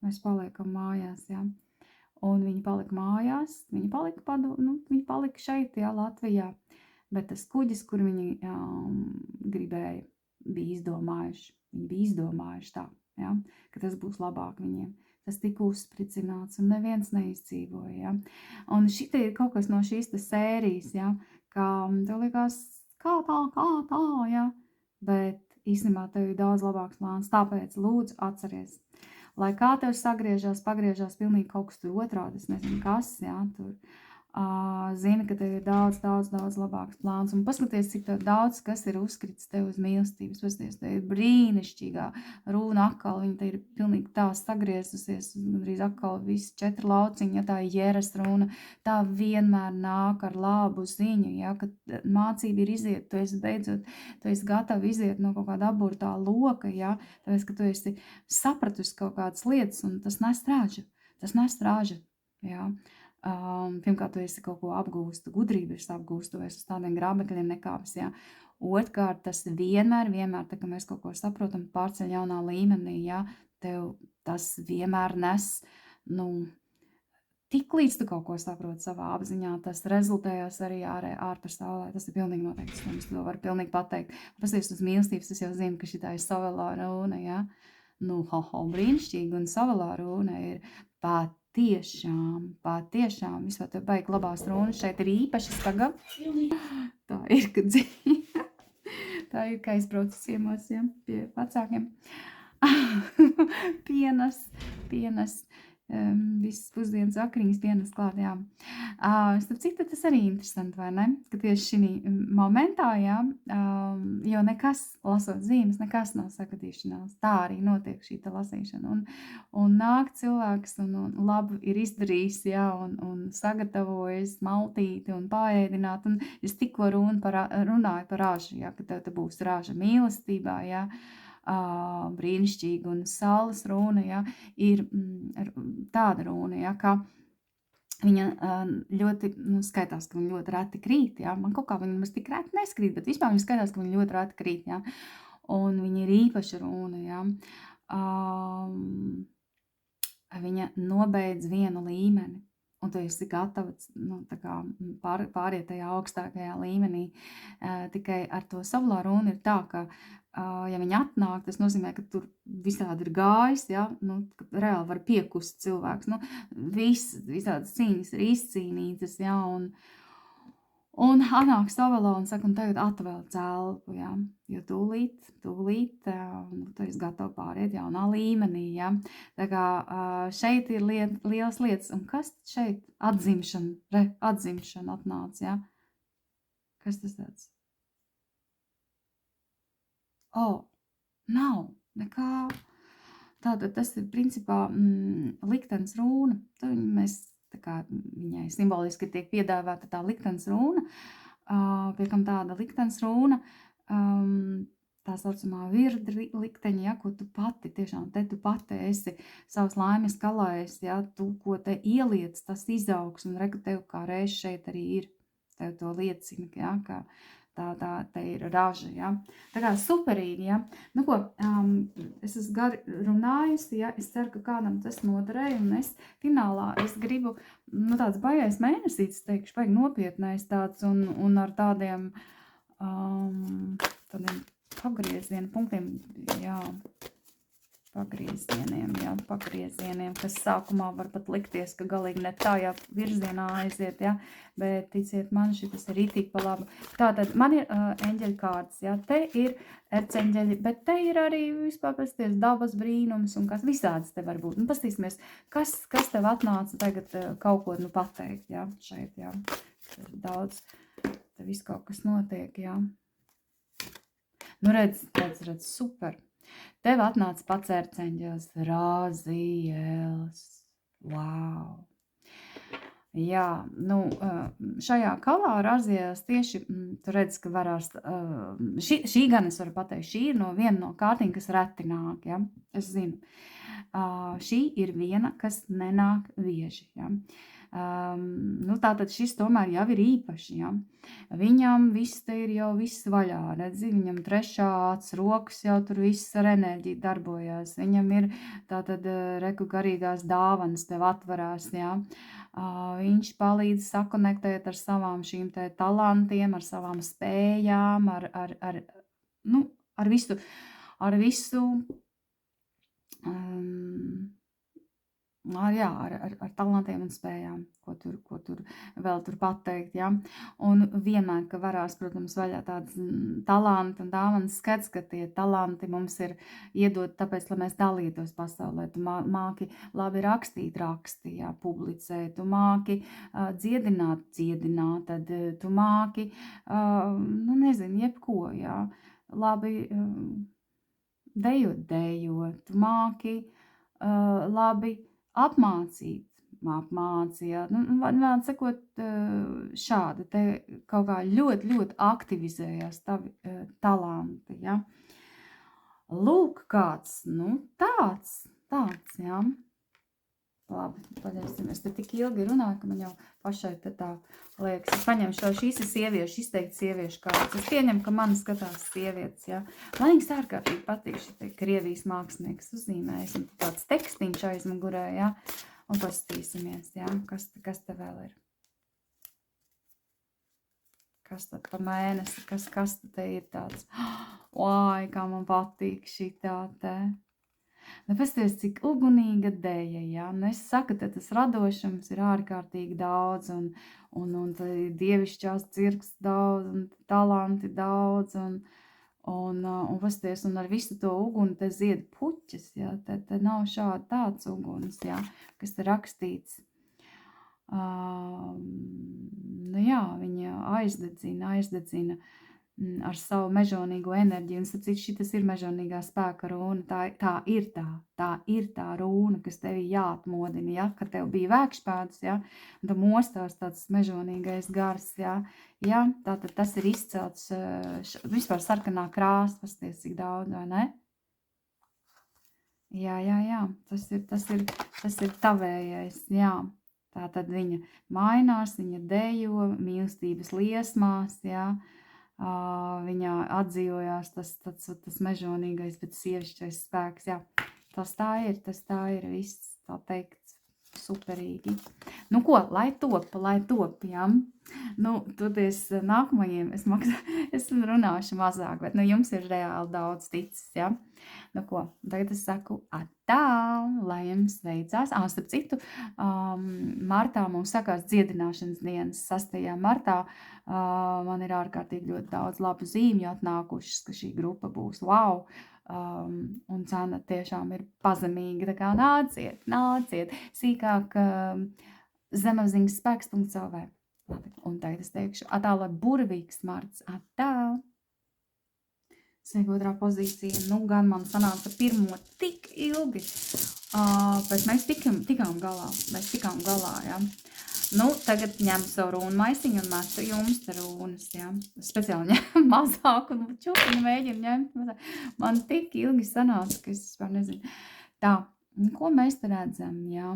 mēs paliekam mājās, ja? Un viņi palika mājās, viņi palika šeit, ja, Latvijā, bet tas kuģis, kur viņi gribēja, bija izdomājuši. Viņi bija izdomājuši tā, ja, ka tas būs labāk viņiem. Tas tika uzspricināts un neviens neizdzīvoja. Ja. Un šitā ir kaut kas no šīs sērijas, ja, kā tev liekas, kā tā, ja. Bet īstenībā tev ir daudz labāks plāns. Tāpēc lūdzu atceries, lai kā tev pagriežās pilnīgi kaut kas tur otrādi, es nezinu kas, ja, tur. Zini, ka tev ir daudz labāks plāns. Un paskaties, cik daudz, kas ir uzkrits tev uz mīlestības. Paskaties, tev ir brīnišķīgā runa atkal. Viņa te ir pilnīgi tā sagriezusies. Drīz atkal visi 4 lauciņi, ja tā ir Jēras runa. Tā vienmēr nāk ar labu ziņu, ja, ka mācība ir iziet. Tu esi gatavi iziet no kaut kāda aburtā loka, ja. Tāpēc, ka tu esi sapratusi kaut kādas lietas, un tas nes rāžu, ja. Pirmkārt, tu esi kaut ko apgūstu, gudrību esi apgūstu, es uz tādiem grābekļiem nekāpis, ja. Otrkārt, tas vienmēr, tā kā mēs kaut ko saprotam, pārceļ jaunā līmenī, ja, tev tas vienmēr nes, tik līdz tu kaut ko saproti savā apziņā, tas rezultējās arī ārpasaulē, tas ir pilnīgi noteikti, es to varu pilnīgi pateikt. Pasties uz mīlestības, es jau zinu, ka šitā ir Savelā runa, ja, brīnišķīgi, un Savelā runa ir patiešām, vispār tev baigi labās runas, šeit ir īpaši skaga. Tā ir, kad dzīve. Tā ir, ka aizbraucu ciemos, ja, pie vecākiem. Pienes. visas pusdienas vakariņas dienas klāt, jā. Starp citu, tas arī interesanti, vai ne? Ka tieši šī momentā, jā, jo nekas, lasot zīmes, nekas nav sagadīšanās. Tā arī notiek šī te lasīšana. Un nāk cilvēks un labi ir izdarījis, jā, un sagatavojas maltīti un paēdināt. Un es tikko runāju par ražu, jā, ka tev te būs raža mīlestībā, jā. Brīnišķīga un saules runa, ja, ir tāda runa, ja, ka viņa ļoti, skaitās, ka viņa ļoti reti krīt, ja, man kaut kā viņa mums tik reti neskrīt, bet vispār viņa skaitās, ka viņa ļoti reti krīt, ja, un viņa ir īpaša runa, ja, viņa nobeidz vienu līmeni, un tu esi gatavs, tā kā pāriet tajā augstākajā līmenī, tikai ar to savulā runu ir tā, ka ja viņi atnāk, tas nozīmē, ka tur visādi ir gājis, ja, ka reāli var piekust cilvēks, visādas cīņas ir izcīnītas, ja, un atnāk savalā un saka, un tagad atvēl elpu, ja, jo tūlīt, tu esi gatava pāriet jaunā līmenī, ja, tā kā šeit ir lielas lietas, un kas šeit atzimšana atnāca, ja, kas tas tāds? Nav nekā. Tātad tas ir principā liktenes runa. Tad mēs, tā kā viņai simboliski tiek piedāvāta tā liktenes runa, piekam tāda liktenes runa, tā saucamā virda likteņa, ja, ko tu pati, tiešām te tu pati esi savas laimes kalājis, ja, tu, ko te ieliec, tas izaugs, un reku tev kā reiz šeit arī ir, tev to liecina, ja, ka tā ir raža, ja. Tā kā superīgi, ja. Nu ko, es esmu gari runājusi, ja, es ceru, ka kādam tas noderēja, un es finālā, es gribu, tāds baigais mēnesītis, teikšu, baigi nopietnais tāds, un ar tādiem pagriezienu punktiem, jā, pagriezieniem, kas sākumā var pat likties, ka galīgi ne tajā virzienā aiziet, ja, bet ticiet man, šitas ir itīgi pa labu. Tātad man ir eņģeļu kārtas, ja, te ir erceņģeļi, bet te ir arī vispār pasties dabas brīnums un kas visādas te var būt. Pastīsimies, kas tev atnāca tagad kaut ko, pateikt, ja, šeit, ja, daudz, te viss kaut kas notiek, ja. Redz, super. Tev atnāca pats erceņģelis, Raziels. Wow! Jā, šajā kalā Raziels tieši, tu redz, ka varās, šī gan es varu pateikt, šī ir viena no kārtīm, kas reti nāk, ja, es zinu. Šī ir viena, kas nenāk bieži, ja. Tātad šis tomēr jau ir īpaši, ja. Viņam viss te ir jau viss vaļā, redzi, viņam trešā acs, rokas jau tur viss ar enerģiju darbojās, viņam ir tātad reku garīgās dāvanas tev atvarās, ja. Viņš palīdz sakonektēt ar savām šīm te talantiem, ar savām spējām, ar visu, ar talantiem un spējām, ko tur vēl tur pateikt, ja. Un vienmēr, ka varās, protams, vaļā tāds talanti un dāvanas skats, ka tie talanti mums ir iedot tāpēc, lai mēs dalītos pasaulē. Tu māki labi rakstīt, ja, publicēt, tu māki dziedināt, tad tu māki, nezinu, jebko, ja, labi dejot, tu māki labi apmācīt, ja. Vēl sakot, šādi te kaut kā ļoti, ļoti aktivizējās tavi talanti, ja. Lūk kāds, tāds, ja. Labi, paļausim, es te tik ilgi runāju, ka man jau pašai te tā liekas. Es paņemšu šīs ir sieviešu, izteikti sieviešu kārtas. Es pieņemu, ka mani skatās sievietes, jā. Man viņas ārkārtīgi patīk šitie Krievijas mākslinieks uzzīmējis. Un tāds tekstiņš aizmugurē, jā. Un pastīsimies, jā. Kas te vēl ir? Kas tad pa mēnesi? Kas te ir tāds? Vai, kā man patīk šitā te. Pasties, cik ugunīga deja, ja? Es saku, te tas radošums ir ārkārtīgi daudz, un dievišķās cirks daudz, un talanti daudz, un pasties, un ar visu to uguni te zied puķes, jā, te nav tāds uguns, jā, kas te rakstīts. Nu jā, viņa aizdedzina ar savu mežonīgo enerģiju, un sapcīt, šitas ir mežonīgā spēka rūna, tā ir tā rūna, kas tevi jāatmodina, ja, kad tev bija vēkšpēdas, ja, un tu mostās tāds mežonīgais gars, ja, tātad tas ir izcelts, vispār sarkanā krāsa, pasties, cik daudz, vai ne? Jā, tas ir tavējais, jā. Tātad viņa mainās, viņa dejo mīlestības liesmās, jā. Viņā atdzīvojās tas mežonīgais, bet sievišķais spēks, jā. Tas tā ir viss, tā teikt, superīgi. Nu ko, lai top, jā. Nu, toties nākamajiem es runāšu mazāk, bet jums ir reāli daudz ticis, jā. Nu ko, tagad es saku atā, lai jums veicās. Starp citu, martā mums sakās dziedināšanas dienas, 6. martā. Man ir ārkārtīgi ļoti daudz labu zīmju atnākušas, ka šī grupa būs wow. Un cena tiešām ir pazemīga, tā kā nāciet, sīkāk zemapziņas spēks.lv. Labi, un tagad es teikšu atā, lai burvīgs marts, atā. Sveiki, otrā pozīcija, nu gan man sanāca pirmo tik ilgi, bet mēs tikām galā, jā. Nu, tagad ņemu savu rūnu maisiņu un metu jums te rūnas, jā. Speciāli ņem mazāk un čupiņu mēģinu ņemt mazāk. Man tik ilgi sanāca, ka es vispār nezinu. Tā, ko mēs te redzam, jā?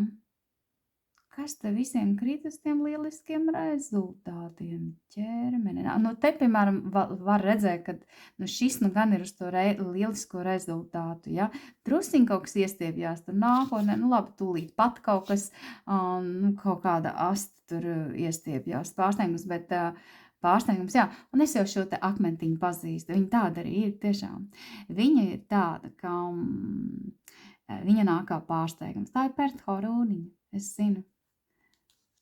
Kas te visiem krīt uz tiem lieliskiem rezultātiem ķermeni? Nu, te, piemēram, var redzēt, ka šis gan ir uz to lielisko rezultātu, ja? Drusiņ kaut kas iestiepjās tur nākotnē, labi, tūlīt pat kaut kas, kaut kāda asta tur iestiepjās pārsteigums, bet pārsteigums, jā. Un es jau šo te akmentiņu pazīstu, viņa tāda arī ir tiešām. Viņa ir tāda, ka viņa nāk kā pārsteigums. Tā ir Perthorūniņa, es zinu.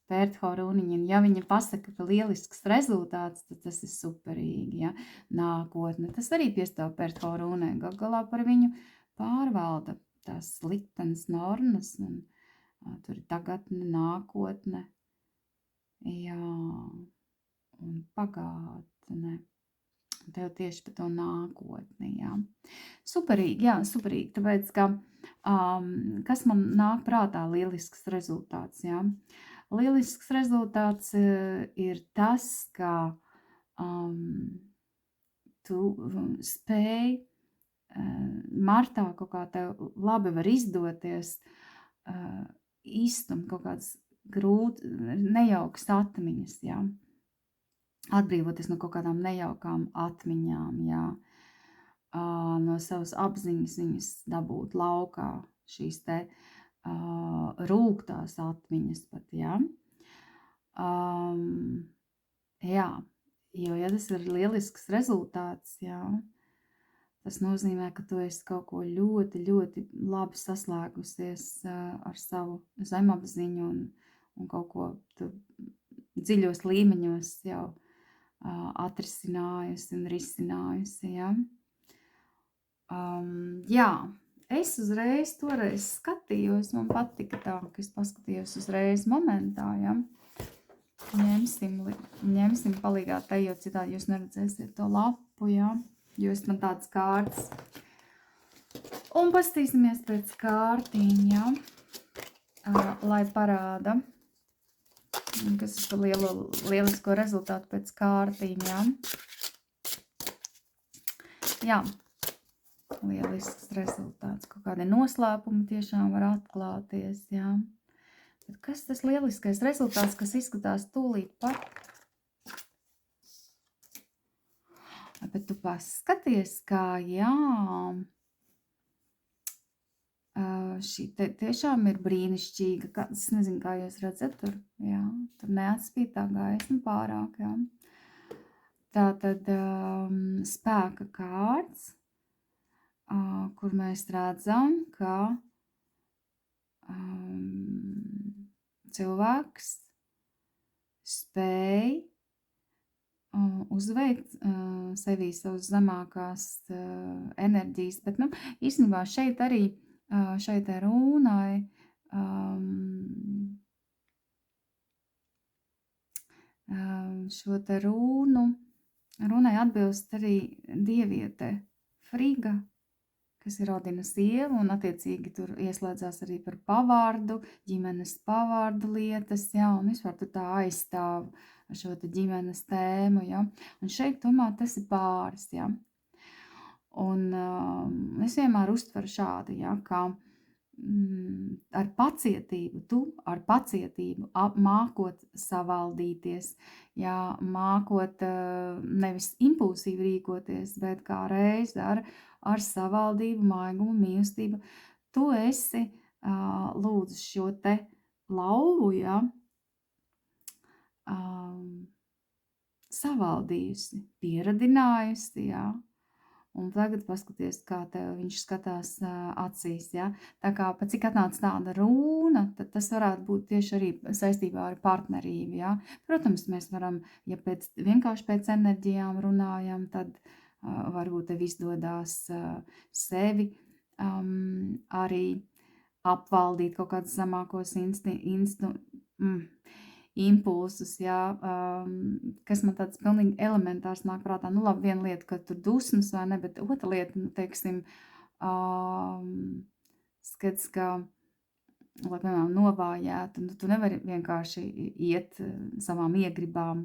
Perthorūniņa, un ja viņa pasaka, ka lielisks rezultāts, tad tas ir superīgi, ja, nākotne. Tas arī piestāv Perthorūnē, galā par viņu pārvalda tās liktenes normas, un tur ir tagadne, nākotne, jā, un pagātne. Tev tieši par to nākotni, jā. Superīgi, tāpēc, ka, kas man nāk prātā lielisks rezultāts, jā. Lielisks rezultāts ir tas, ka tu spēj martā kaut kā tev labi var izdoties izstumt kaut kādas nejaukas atmiņas, jā. Atbrīvoties no kaut kādām nejaukām atmiņām, jā. No savas apziņas viņas dabūt laukā šīs te rūgtās atmiņas pat, jā. Jā, jo, ja tas ir lielisks rezultāts, jā, tas nozīmē, ka tu esi kaut ko ļoti, ļoti labi saslēgusies ar savu zemapziņu un kaut ko tu dziļos līmeņos jau atrisinājusi un risinājusi, jā. Jā. Es uzreiz toreiz skatījos, man patika tā, ka es paskatījos uzreiz momentā, ja. Ņemsim palīgā te, jo citādi jūs neredzēsiet to lapu, ja, jo es man tāds kārtas. Un pastīsimies pēc kārtīm, ja, lai parāda, kas ir par lielisko rezultātu pēc kārtīm, ja. Jā. Lielisks rezultāts, kaut kādi noslēpumi tiešām var atklāties, jā. Bet kas tas lieliskais rezultāts, kas izskatās tūlīt pat? Bet tu paskaties, kā, jā, šī tiešām ir brīnišķīga, es nezinu, kā jūs redzat tur, jā, tur neatspīd tā gaisma pārāk, jā. Tātad spēka kārts, kur mēs redzam, ka cilvēks spēj uzveikt sevī savas zemākās enerģijas, bet, īstenībā šeit arī, šai te rūnai, šo te runai atbilst arī dieviete Friga, kas ir Odina sieva, un attiecīgi tur ieslēdzās arī par pavārdu, ģimenes pavārdu lietas, jā, un vispār tu tā aizstāv šo te ģimenes tēmu, jā. Un šeit tomēr tas ir pāris, jā. Un es vienmēr uztveru šādi, jā, kā ar pacietību, tu ar pacietību mākot savaldīties, jā, mākot nevis impulsīvi rīkoties, bet kā reiz ar savaldību, maigumu, mīlestību. Tu esi lūdzu šo te lauvu, jā, savaldījusi, pieradinājusi, jā. Un tagad paskaties, kā tev viņš skatās acīs, ja? Tā kā pat cik atnāca tāda rūna, tad tas varētu būt tieši arī saistībā ar partnerību, ja? Protams, mēs varam, ja vienkārši pēc enerģijām runājam, tad varbūt tev izdodās sevi arī apvaldīt kaut kādus zemākos impulsus, jā, kas man tāds pilnīgi elementārs nāk prātā. Nu, labi, viena lieta, ka tur dusmas vai ne, bet otra lieta, teiksim, skats, ka, lai, piemēram, novājētu, tu nevari vienkārši iet savām iegribām,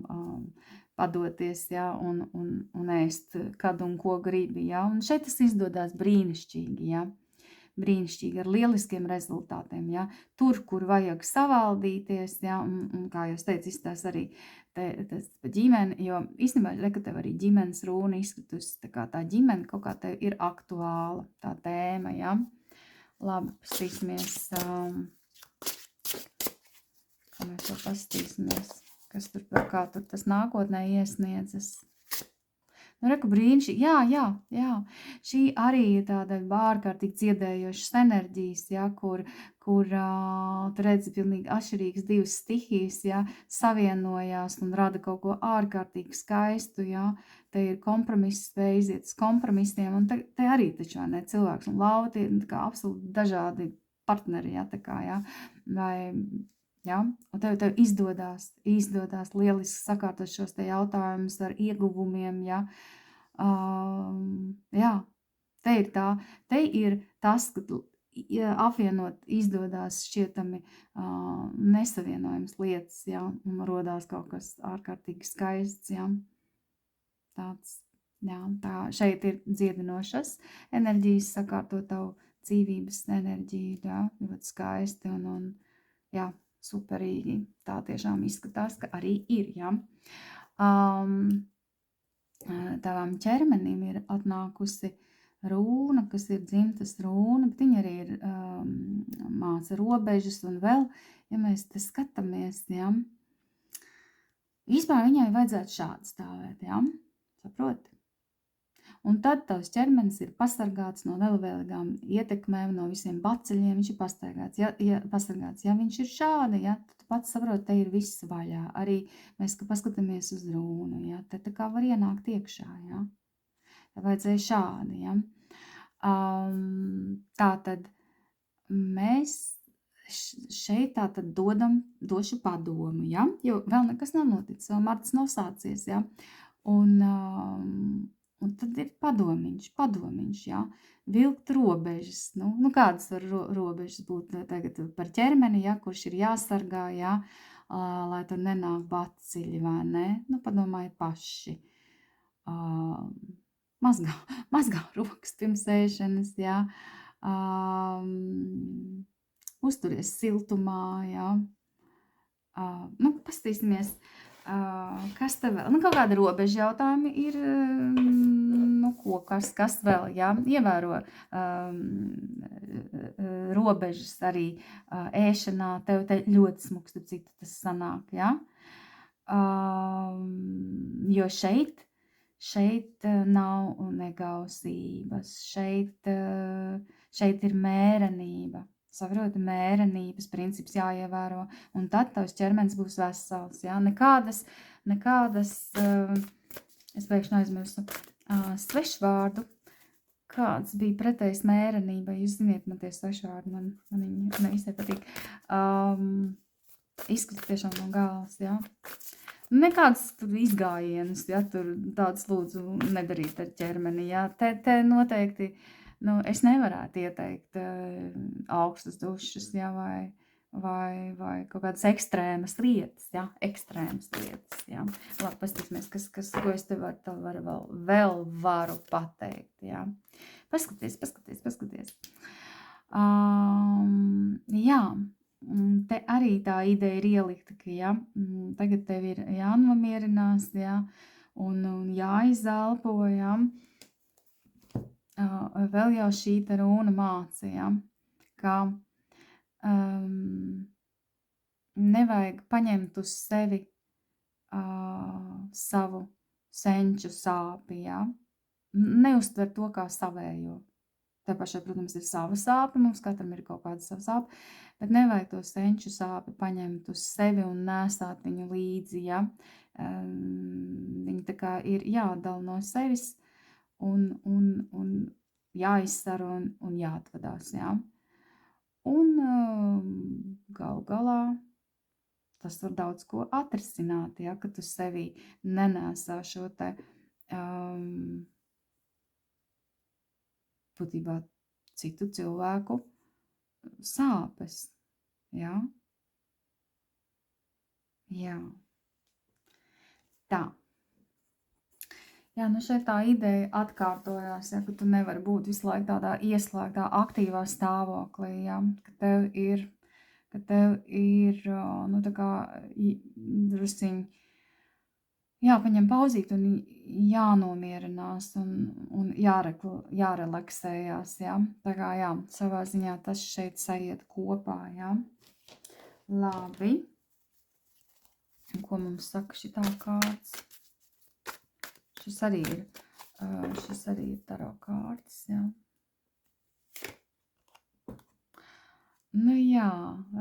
padoties, jā, un ēst kad un ko gribi, jā, un šeit tas izdodās brīnišķīgi, jā. Brīnišķīgi, ar lieliskiem rezultātiem, ja? Tur, kur vajag savaldīties, ja? Un kā jūs teicu, izstās arī tas pa ģimeni, jo īstenībā, ka tev arī ģimenes rūna izskatusi, tā kā tā ģimene kaut kā tev ir aktuāla, tā tēma, ja? Labi, pastīsimies, kā mēs to pastīsimies, kas tur, kā tur tas nākotnē iesniedzas. Nu, reku brīnišķīgi, jā, šī arī ir tāda ārkārtīgi dziedējošas enerģijas, jā, kur tu redzi pilnīgi atšķirīgas divas stihijas, jā, savienojās un rada kaut ko ārkārtīgi skaistu, jā, te ir kompromiss, spēj iziet uz kompromisiem, un te arī taču, vai ne, cilvēks un lauti ir kā absolūti dažādi partneri, jā, tā kā, jā, vai... Ja? Un tev izdodās lieliski sakārtot šos te jautājumus ar ieguvumiem, ja? Jā, te ir tas, ka apvienot izdodās šķietami nesavienojams lietas, ja? Un rodās kaut kas ārkārtīgi skaists, ja? Tāds, jā, tā šeit ir dziedinošas enerģijas, sakārtot tavu dzīvības enerģiju, ja? Ļoti skaisti un jā, superīgi. Tā tiešām izskatās, ka arī ir, ja. Tavam ķermenim ir atnākusi rūna, kas ir dzimtas rūna, bet viņa arī ir māca robežas un vēl, ja mēs te skatāmies, ja, vispār viņai vajadzētu šādi stāvēt, ja, saproti? Un tad tavs ķermenis ir pasargāts no nelabvēlīgām ietekmēm, no visiem baceļiem, viņš ir pasargāts. Ja viņš ir šādi, ja, tad tu pats saproti, te ir viss vaļā. Arī mēs, ka paskatāmies uz rūnu, ja, tad tā kā var ienākt iekšā, ja. Tā vajadzēja šādi, ja. Tātad mēs šeit tātad došu padomu, ja, jo vēl nekas nav noticis, vēl marts nav sācies, ja. Un tad ir padomiņš, jā, vilkt robežas, nu kādas var robežas būt tagad par ķermeni, jā, kurš ir jāsargā, jā, lai tur nenāk baciļi, vai ne, nu padomājiet paši, mazgā rokas pirms ēšanas, jā, uzturies siltumā, jā, nu pastīsimies, kas te vēl? Nu, kaut kāda robeža jautājumi ir, nu, kas vēl, jā, ievēro robežas arī ēšanā, tev te ļoti smuks, cik tas sanāk, jā. Jo šeit nav negausības, šeit ir mērenība. Saproti, mērenības princips jāievēro, un tad tavs ķermenis būs vesels, jā, nekādas nekādas, es pēkšņi aizmirsu, svešvārdu, kāds bija pretējs mērenībai. Jūs ziniet, man tie svešvārdi, man viņi nevisai patīk. Izskatīt tiešām no galvas, jā. Nekāds tur izgājienus, ja, tur tāds lūdzu nedarīt ar ķermeni, ja. Te noteikti, es nevarētu ieteikt augstas dušas, ja, vai kaut kādas ekstrēmas lietas, ja, ja. Labi, paskatīsimies, ko es te vēl varu pateikt, ja. Paskaties. Jā. Te arī tā ideja ir ielikta, ka, ja, tagad tev ir jānomierinās, ja, un jāizelpo, ja, vēl jau šī te runa māca, ja, ka nevajag paņemt uz sevi savu senču sāpi, ja, neuztver to kā savējo. Te pašai, protams, ir sava sāpe, mums katram ir kaut kāda sava sāpe, bet nevajag to senču sāpi paņemt uz sevi un nēsāt viņu līdzi, ja. Viņa tā kā ir jādala no sevis un jāizsara un jāatvadās, ja. Un galu galā tas var daudz ko atrisināt, ja, ka tu sevī nenēsā šo te būtībā citu cilvēku sāpes, jā? Jā. Tā. Jā, šeit tā ideja atkārtojās, ja, ka tu nevari būt visu laiku tādā ieslēgtā, aktīvā stāvoklī, ja, ka tev ir, tā kā drusciņ jāpaņem pauzīt un jānomierinās un jārelaksējās, ja. Tā kā, jā, savā ziņā tas šeit sajiet kopā, ja. Labi. Un ko mums saka šitā kārts? Šis arī ir taro kārts, ja. Jā,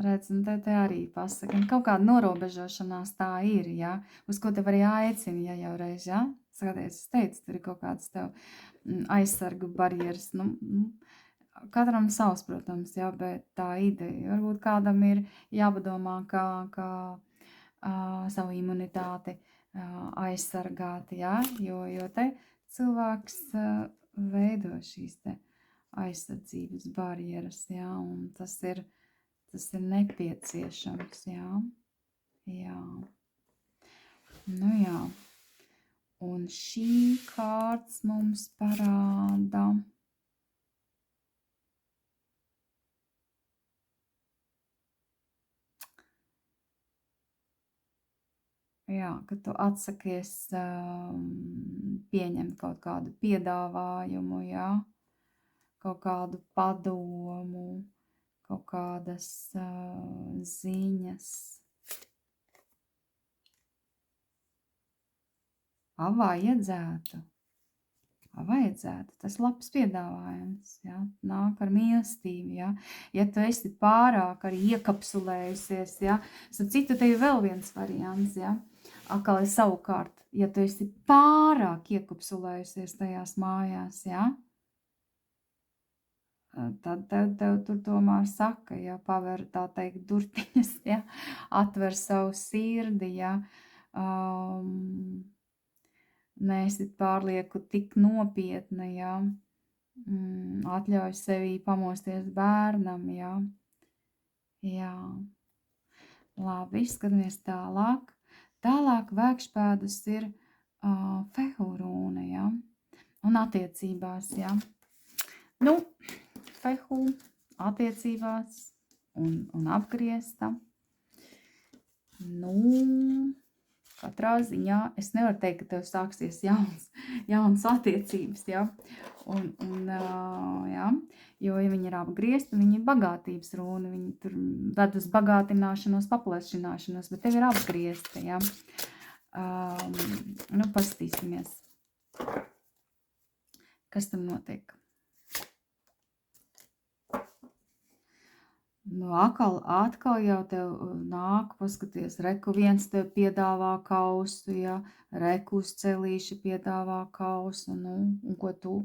redz, un te arī pasaka, un kaut kāda norobežošanās tā ir, ja, uz ko tev arī aicina, ja jau reiz, ja, skaties, es teicu, tur ir kaut kādas tev aizsargu barjeras, katram savs, protams, ja, bet tā ideja, varbūt kādam ir jāpadomā, kā savu imunitāti aizsargāt, ja, jo te cilvēks veido šīs te aizsardzības barjeras, jā, un tas ir nepieciešams, jā. Jā. Jā. Un šī kārts mums parāda jā, ka tu atsakies pieņemt kaut kādu piedāvājumu, jā. Kaut kādu padomu, kaut kādas ziņas. Vajadzētu, tas labs piedāvājums, ja, nāk ar mīlestību, ja. Ja tu esi pārāk arī iekapsulējusies, ja, citu te ir vēl viens variants, ja, atkal ir savukārt, ja tu esi pārāk iekapsulējusies tajās mājās, ja, tad tev tur tomēr saka, ja, paver, tā teikt, durtiņas, ja, atver savu sirdi, ja, neesi pārlieku tik nopietna, ja, atļauj sevī pamosties bērnam, ja, jā. Labi, skatāmies tālāk. Tālāk vēkšpēdus ir fehu rūne, ja, un attiecībās, ja. Fehu attiecībās un apgriezta. Katrā ziņā es nevaru teikt, ka tev sāksies jaunas attiecības, ja? Jā, jo, ja viņi ir apgriezti, viņi ir bagātības runa, viņi tur ved uz bagātināšanos, paplašināšanos, bet tev ir apgriezti, ja? Paskatīsimies, kas tam notiek. Nu, atkal jau tev nāk, paskaties, reku viens tev piedāvā kausu, ja, reku uz celīša piedāvā kausu, nu, un ko tu?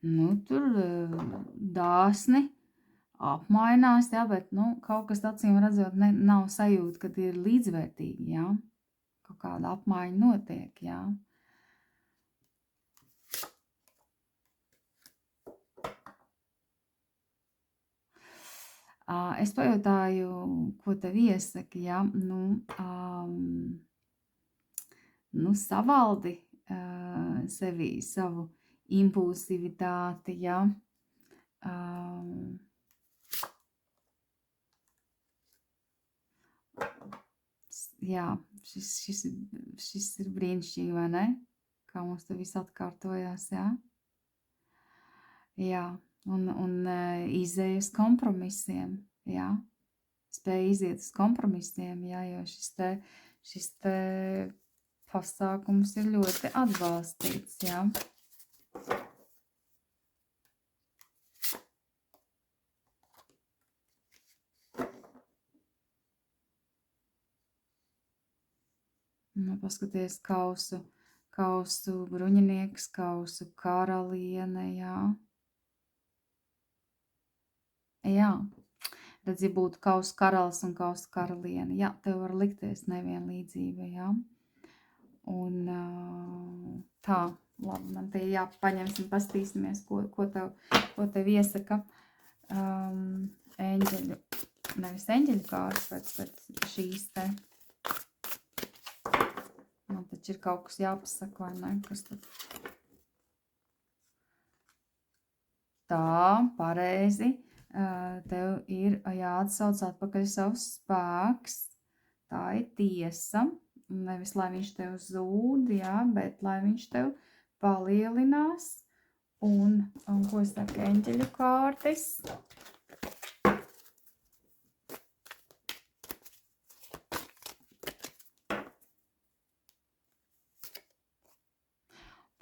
Nu, tur dāsni apmainās, jā, bet, nu, kaut kas acīm redzot nav sajūta, kad ir līdzvērtīgi, jā. Kaut kāda apmaiņa notiek, jā. Es pajautāju, ko tev iesaka, jā, savaldi sevī savu impulsivitāti, jā. Jā, šis ir brīnišķīgi, vai ne? Kā mums te viss atkārtojās, jā? Jā, un izēja uz kompromisiem, jā? Spēja iziet uz kompromisiem, jā, jo šis te pasākums ir ļoti atbalstīts, jā? Nu, paskaties, kausu bruņinieks, kausu karaliene, jā. Jā, redz, ja būtu kausu karalis un kausu karaliene, jā, tev var likties nevienlīdzība, jā. Un tā, labi, man te jāpaņemsim, pastīsimies, ko tev iesaka eņģeļu, nevis eņģeļu kārtas, bet šīs te. Man taču ir kaut kas jāpasaka, vai ne? Kas tad? Tā, pareizi. Tev ir jāatsauc atpakaļ savs spēks. Tā ir tiesa. Nevis, lai viņš tev zūd, jā, bet lai viņš tev palielinās. Un ko saka eņģeļu kārtas?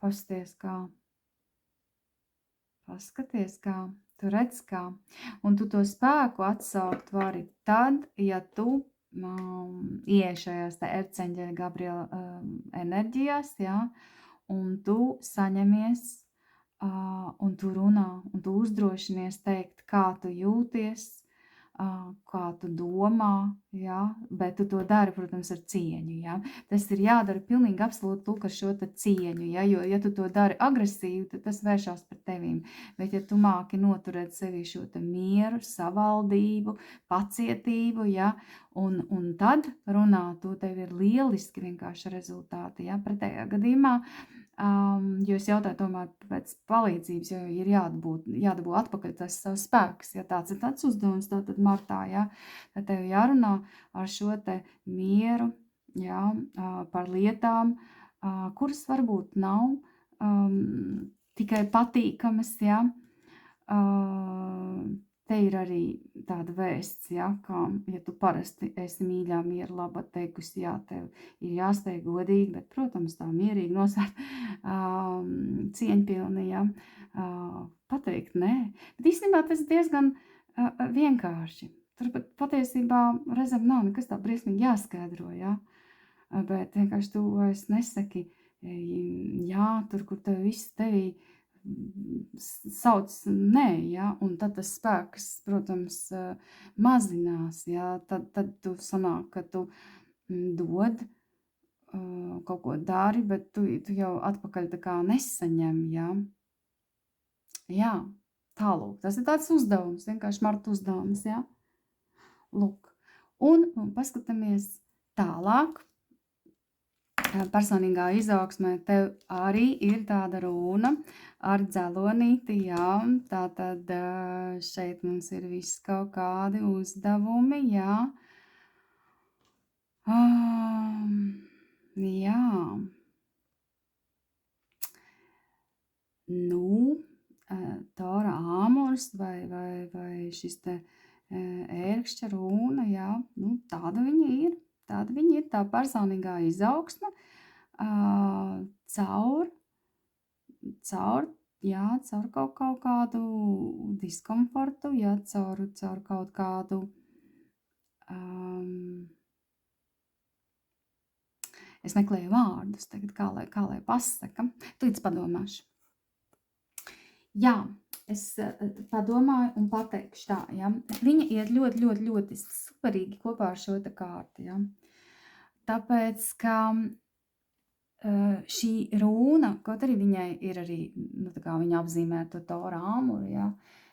Paskaties, kā, tu redz kā, un tu to spēku atsaukt vari tad, ja tu ieej šajās te erceņģeļa Gabriela enerģijās, jā, un tu saņemies, un tu runā, un tu uzdrošinies teikt, kā tu jūties, kā tu domā, jā, bet tu to dari, protams, ar cieņu, jā. Tas ir jādara pilnīgi absolūti lūk ar šo te cieņu, jā, jo, ja tu to dari agresīvi, tad tas vēršās par tevīm, bet ja tu māki noturēt sevī šo te mieru, savaldību, pacietību, jā, un tad runāt, to tev ir lieliski vienkārši rezultāti, jā, pretējā gadījumā, jo es jautāju tomēr pēc palīdzības, jo ir jādabū atpakaļ tas savs spēks, ja tāds ir tāds uzdevums, tātad martā, jā, tad tev jārunā ar šo te mieru, jā, par lietām, kuras varbūt nav tikai patīkamas, jā, te ir arī tāda vēsts, ja, kā, ja tu parasti esi mīļā miera laba teikusi, jā, tev ir jāsteig godīgi, bet, protams, tā mierīgi nosvērt, cieņpilni, ja, pateikt nē. Bet īstenībā tas diezgan vienkārši. Tur patiesībā reizēm nav nekas tā briesmīgi jāskaidro, ja, bet vienkārši tu vairs nesaki, jā, tur, kur tev viss tevī sauc nē, ja, un tad tas spēks, protams, mazinās, ja, tad tu sanāk, ka tu dod, kaut ko dari, bet tu jau atpakaļ tā kā nesaņem, ja. Jā, tālūk, tas ir tāds uzdevums, vienkārši marta uzdevums, ja. Lūk, un paskatāmies tālāk. Personīgā izaugsmē tev arī ir tāda runa ar dzelonīti, jā, tātad šeit mums ir viss kaut kādi uzdevumi, jā. Jā. Nu, Tora āmurs vai šis te ērkšķa runa, jā, nu, tāda viņa ir. Tāda viņa ir, tā personīgā izaugsme caur jā, caur kaut kādu diskomfortu, jā, caur kaut kādu, es meklēju vārdus tagad, kā lai pasaka, tūlīt padomāšu. Jā, es padomāju un pateikšu tā, ja. Viņa iet ļoti superīgi kopā ar šo te kārtu, ja. Tāpēc, ka šī rūna, kaut arī viņai ir arī, nu tā kā viņa apzīmē to Tora āmuru, ja,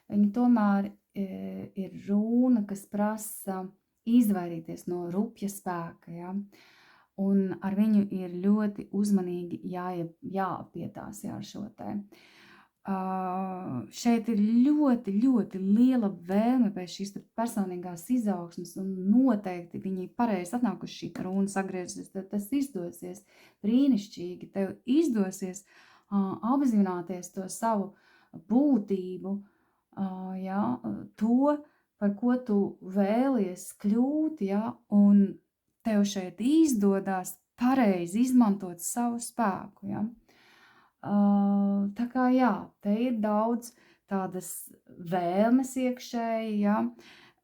viņa tomēr ir rūna, kas prasa izvairīties no rupja spēka, ja. Un ar viņu ir ļoti uzmanīgi jāapietās, jā, ar šo te. Šeit ir ļoti liela vēlme pēc šīs personīgās izaugsmes, un noteikti viņi pareizi atnākuši šī runa sagriezies, tad tas izdosies brīnišķīgi, tev izdosies apzināties to savu būtību, ja, to, par ko tu vēlies kļūt, ja, un tev šeit izdodās pareizi izmantot savu spēku, ja. Tā kā jā, te ir daudz tādas vēlmes iekšēji, ja.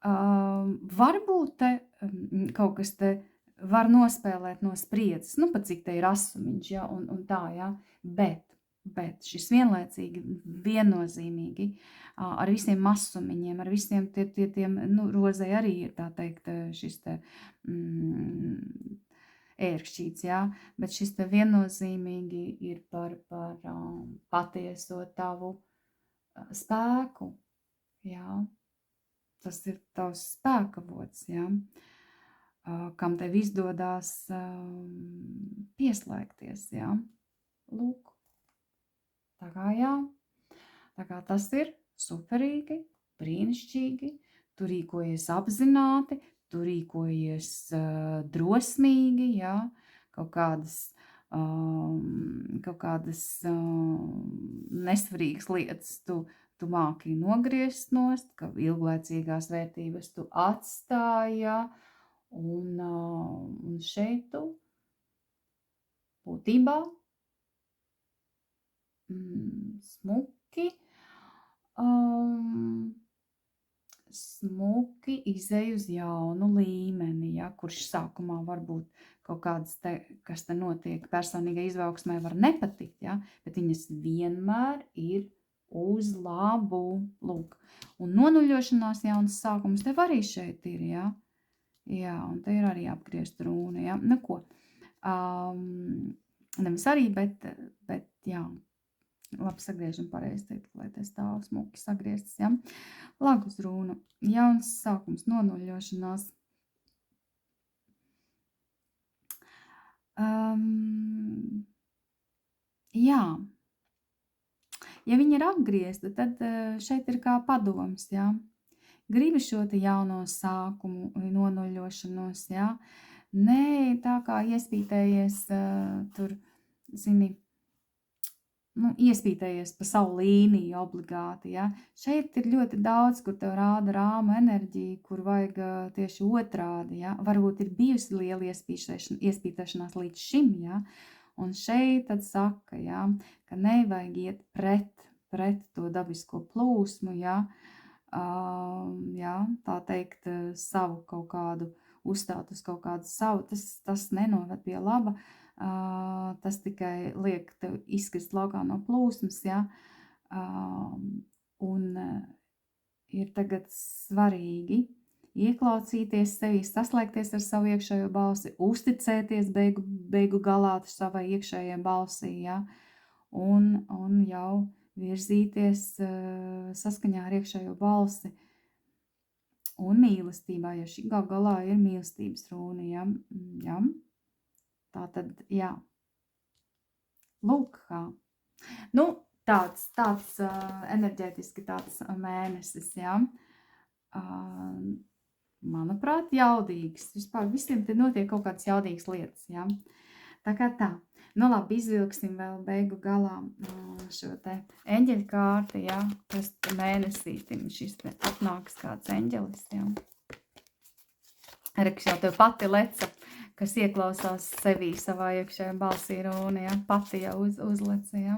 Varbūt te kaut kas te var nospēlēt no spriedzes, nu, pat cik te ir asumiņš, ja, un tā, ja, bet šis vienlaicīgi, viennozīmīgi, ar visiem masumiņiem, ar visiem tiem, nu, rozei arī ir, tā teikt, šis te ērkšķīts, jā, bet šis te viennozīmīgi ir par patieso tavu spēku, jā, tas ir tavs spēkavots, jā, kam tev izdodās pieslēgties, jā, lūk, tā kā jā, tā kā tas ir superīgi, brīnišķīgi, tu rīkojies apzināti, tu rīkojies drosmīgi, jā, kaut kādas nesvarīgas lietas tu māki nogriezt nost, ka ilglaicīgās vērtības tu atstāji, jā, un šeit tu būtībā smuki izej uz jaunu līmeni, ja, kurš sākumā varbūt kaut kādas kas te notiek personīgai izaugsmai var nepatikt, ja, bet viņas vienmēr ir uz labu, lūk. Un nonuļošanās jaunas sākums tev arī šeit ir, ja, jā, un te ir arī apgriezt rūna, ja, neko. Nevis arī, bet jā. Labi, sagriežam pareizi teikt, lai te stāv smuki sagrieztas, ja. Lagus rūna, jauns sākums, nonuļošanās. Jā, ja viņa ir apgriezta, tad šeit ir kā padoms, ja. Gribi šo te jauno sākumu, nonuļošanos, ja. Nē, tā kā iespītējies tur, zini, nu, iespītējies pa savu līniju obligāti, ja. Šeit ir ļoti daudz, kur tev rāda rāma enerģija, kur vajag tieši otrādi, ja. Varbūt ir bijusi liela iespītēšanās līdz šim, ja. Un šeit tad saka, ja, ka nevajag iet pret to dabisko plūsmu, ja. Ja, tā teikt, savu kaut kādu, uzstāt uz kaut kādu savu, tas nenoved pie laba. Tas tikai liek tev izkrist laukā no plūsmas, ja, un ir tagad svarīgi ieklausīties sevi, saslēgties ar savu iekšējo balsi, uzticēties beigu galā savai iekšējai balsī, ja, un jau virzīties saskaņā ar iekšējo balsi un mīlestībā, jo šī galā ir mīlestības rūna, ja, ja. Tātad, jā, lūk, kā. Nu, tāds enerģētiski tāds mēnesis, jā. Manuprāt, jaudīgs. Vispār visiem te notiek kaut kādas jaudīgas lietas, jā. Tā kā tā. Nu, labi, izvilksim vēl beigu galā šo te eņģeļu kārti, jā. Tas mēnesītim šis te atnāks kāds eņģelis, jā. Reks jau tev pati leca, kas ieklausās sevī savā iekšējā balsī rūna, ja, pati jau uzleca, ja.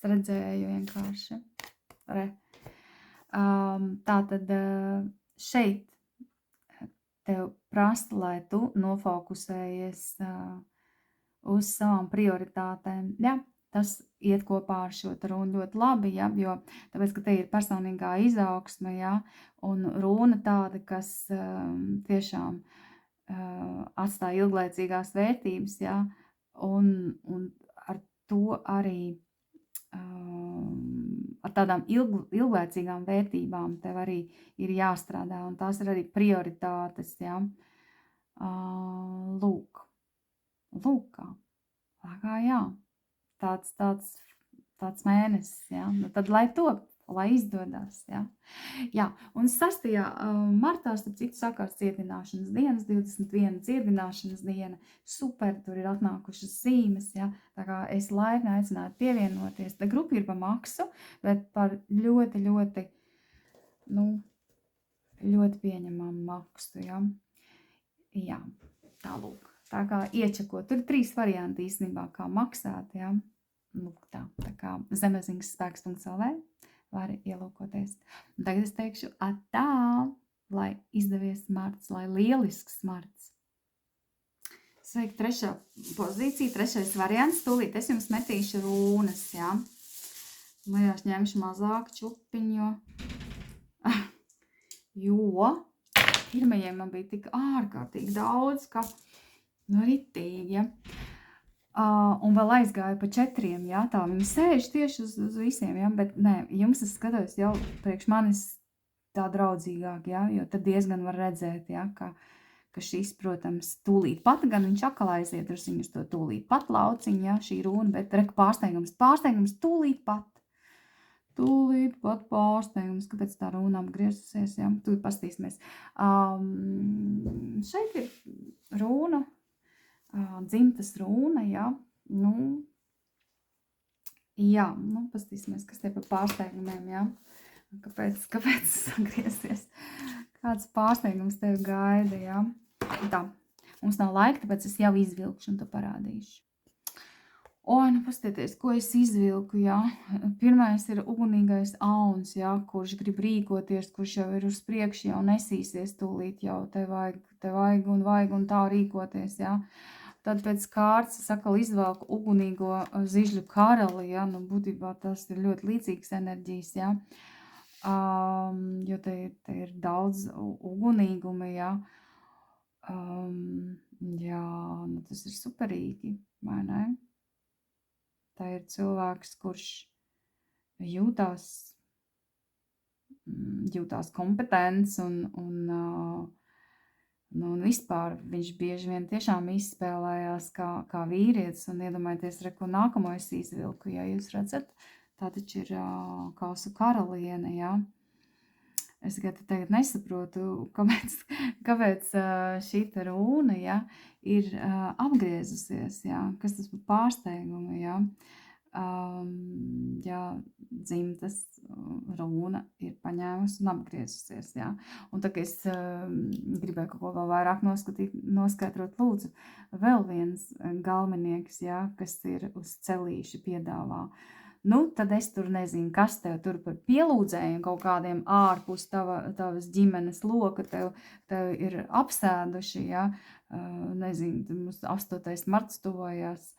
redzēju vienkārši. Re. Tātad šeit tev prasa, lai tu nofokusējies uz savām prioritātēm. Ja? Tas iet kopā ar šo runu ļoti labi, ja? Jo tāpēc, ka te ir personīgā izaugsme, ja? Un runa tāda, kas tiešām atstāja ilglaicīgās vērtības, ja? Un ar to arī ar tādām ilglaicīgām vērtībām tev arī ir jāstrādā, un tās ir arī prioritātes, ja? Lūk, kā jā, tāds mēnesis, ja? Nu, tad lai top, lai izdodas, ja? Jā, un 6. martā, starp citu, sākās cietināšanas dienas, 21 cietināšanas diena, super, tur ir atnākušas zīmes, ja? Tā kā es laipni aicinātu pievienoties, tā grupa ir pa maksu, bet par ļoti, ļoti, ļoti pieņemamu maksu, ja? Jā, tālūk. Tā kā iečako, tur ir 3 varianti īstenībā, kā maksāt, ja? Tā kā zemeziņasspēks.lv var ielūkoties. Un tagad es teikšu atā, lai izdevies marts, lai lielisks marts. Sveiki, 3. pozīcija, 3. variants, tūlīt es jums metīšu rūnas, ja? Mājās ņemšu mazāk čupiņu, jo pirmajiem man bija tik ārkārtīgi daudz, ka ritīgi, ja? Un vēl aizgāju pa 4, ja? Tā viņi sēž tieši uz visiem, ja? Bet nē, jums es skatos jau priekš manis tā draudzīgāk, ja? Jo tad diezgan var redzēt, ja? Ka šis, protams, tūlīt pat, gan viņš akal aiziet uz viņus to tūlīt pat lauciņu, ja? Šī runa, bet reka pārsteigums tūlīt pat pārsteigums, kāpēc tā runa apgriezusies, ja? Tūlīt pastīsimies. Šeit ir runa, dzimtas runa, ja? Pastīsimies, kas te par pārsteigumiem, ja? Kāpēc sagriezies? Kāds pārsteigums tev gaida, ja? Tā, mums nav laika, tāpēc es jau izvilkšu un to parādīšu. Pastieties, ko es izvilku, ja? Pirmais ir ugunīgais auns, ja? Kurš grib rīkoties, kurš jau ir uz priekšu, jau nesīsies tūlīt, jau te vajag un tā rīkoties, ja? Tad pēc kārtas es atkal izvelku ugunīgo zižļu karali, ja? Būtībā tas ir ļoti līdzīgas enerģijas, ja? Jo te ir daudz ugunīguma, ja? Jā, tas ir superīgi, vai ne? Tā ir cilvēks, kurš jūtās kompetents un vispār viņš bieži vien tiešām izspēlējās kā vīrietis un iedomājieties, ko nākamo es izvilku, ja jūs redzat, tā taču ir kausu karaliene, ja. Es tagad nesaprotu, kāpēc šī runa, ja, ir apgriezusies, ja, kas tas par pārsteigumu, ja. Ja dzimtas runa ir paņēmusi un apgriezusies, ja. Un tā, ka es gribēju kaut ko vēl vairāk noskaidrot, lūdzu, vēl viens galvenieks, ja, kas ir uz celīši piedāvā. Tad es tur nezinu, kas tev tur par pielūdzējumu kaut kādiem ārpus tavas ģimenes loka tev ir apsēduši, ja, nezinu, mums 8. marts tuvojās,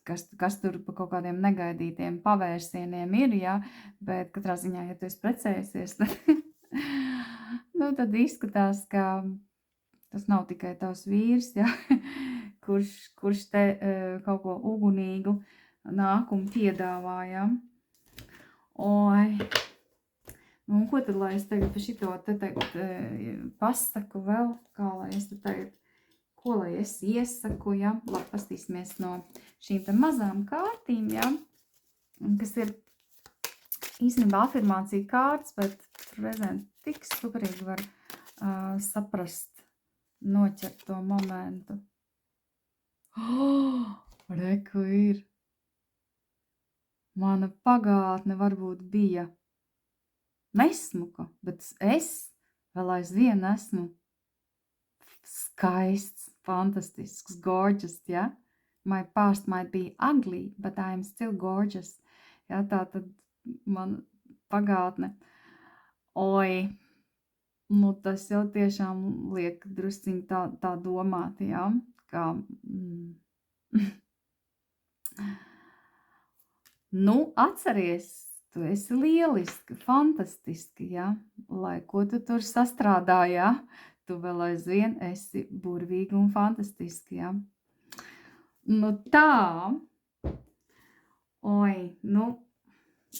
kas tur pa kaut kādiem negaidītiem pavērsieniem ir, ja, bet katrā ziņā, ja tu esi precējusies, tad izskatās, ka tas nav tikai tavs vīrs, ja, kurš te kaut ko ugunīgu nākumu piedāvāja. Ko tad, lai es tagad pa šito te tagad pasaku vēl, kā lai es te tagad, ko lai es iesaku, ja, labi, pastīsimies no šīm te mazām kārtīm, ja, kas ir īstenībā afirmācija kārtas, bet reizēm tik superīgi var saprast, noķert to momentu. Reku ir. Mana pagātne varbūt bija nesmuka, bet es vēl aizvien esmu skaists, fantastisks, gorgeous, ja? My past might be ugly, but I am still gorgeous. Jā, tā tad man pagātne. Oi, nu tas jau tiešām liek drusciņ tā domāt, jā, kā, nu, atceries, tu esi lieliski, fantastiski, jā, lai ko tu tur sastrādā, jā, tu vēl aizvien esi burvīgi un fantastiski, jā. Nu tā, oi, nu,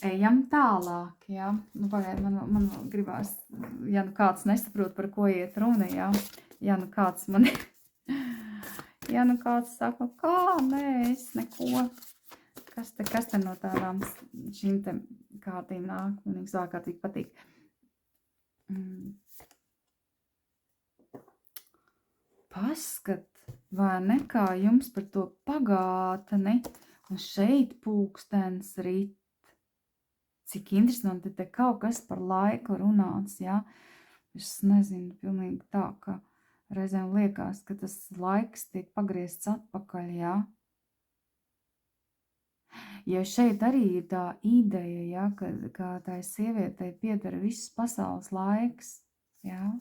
ejam tālāk, jā. Nu, pagaid, man gribās, ja nu kāds nesaprot, par ko iet runa, jā. Ja nu kāds man, ja nu kāds saka, kā, nē, es neko. Kas te no tādām šīm te kārtīm nāk? Man viņas ārkārtīgi patīk. Paskat, vai ne, kā jums par to pagātni, un šeit pulkstens rit. Cik interesanti te kaut kas par laiku runāts, jā. Es nezinu, pilnīgi tā, ka reizēm liekas, ka tas laiks tiek pagriezts atpakaļ, jā. Jo šeit arī ir tā ideja, jā, ka tai sievietei pieder viss pasaules laiks, jā.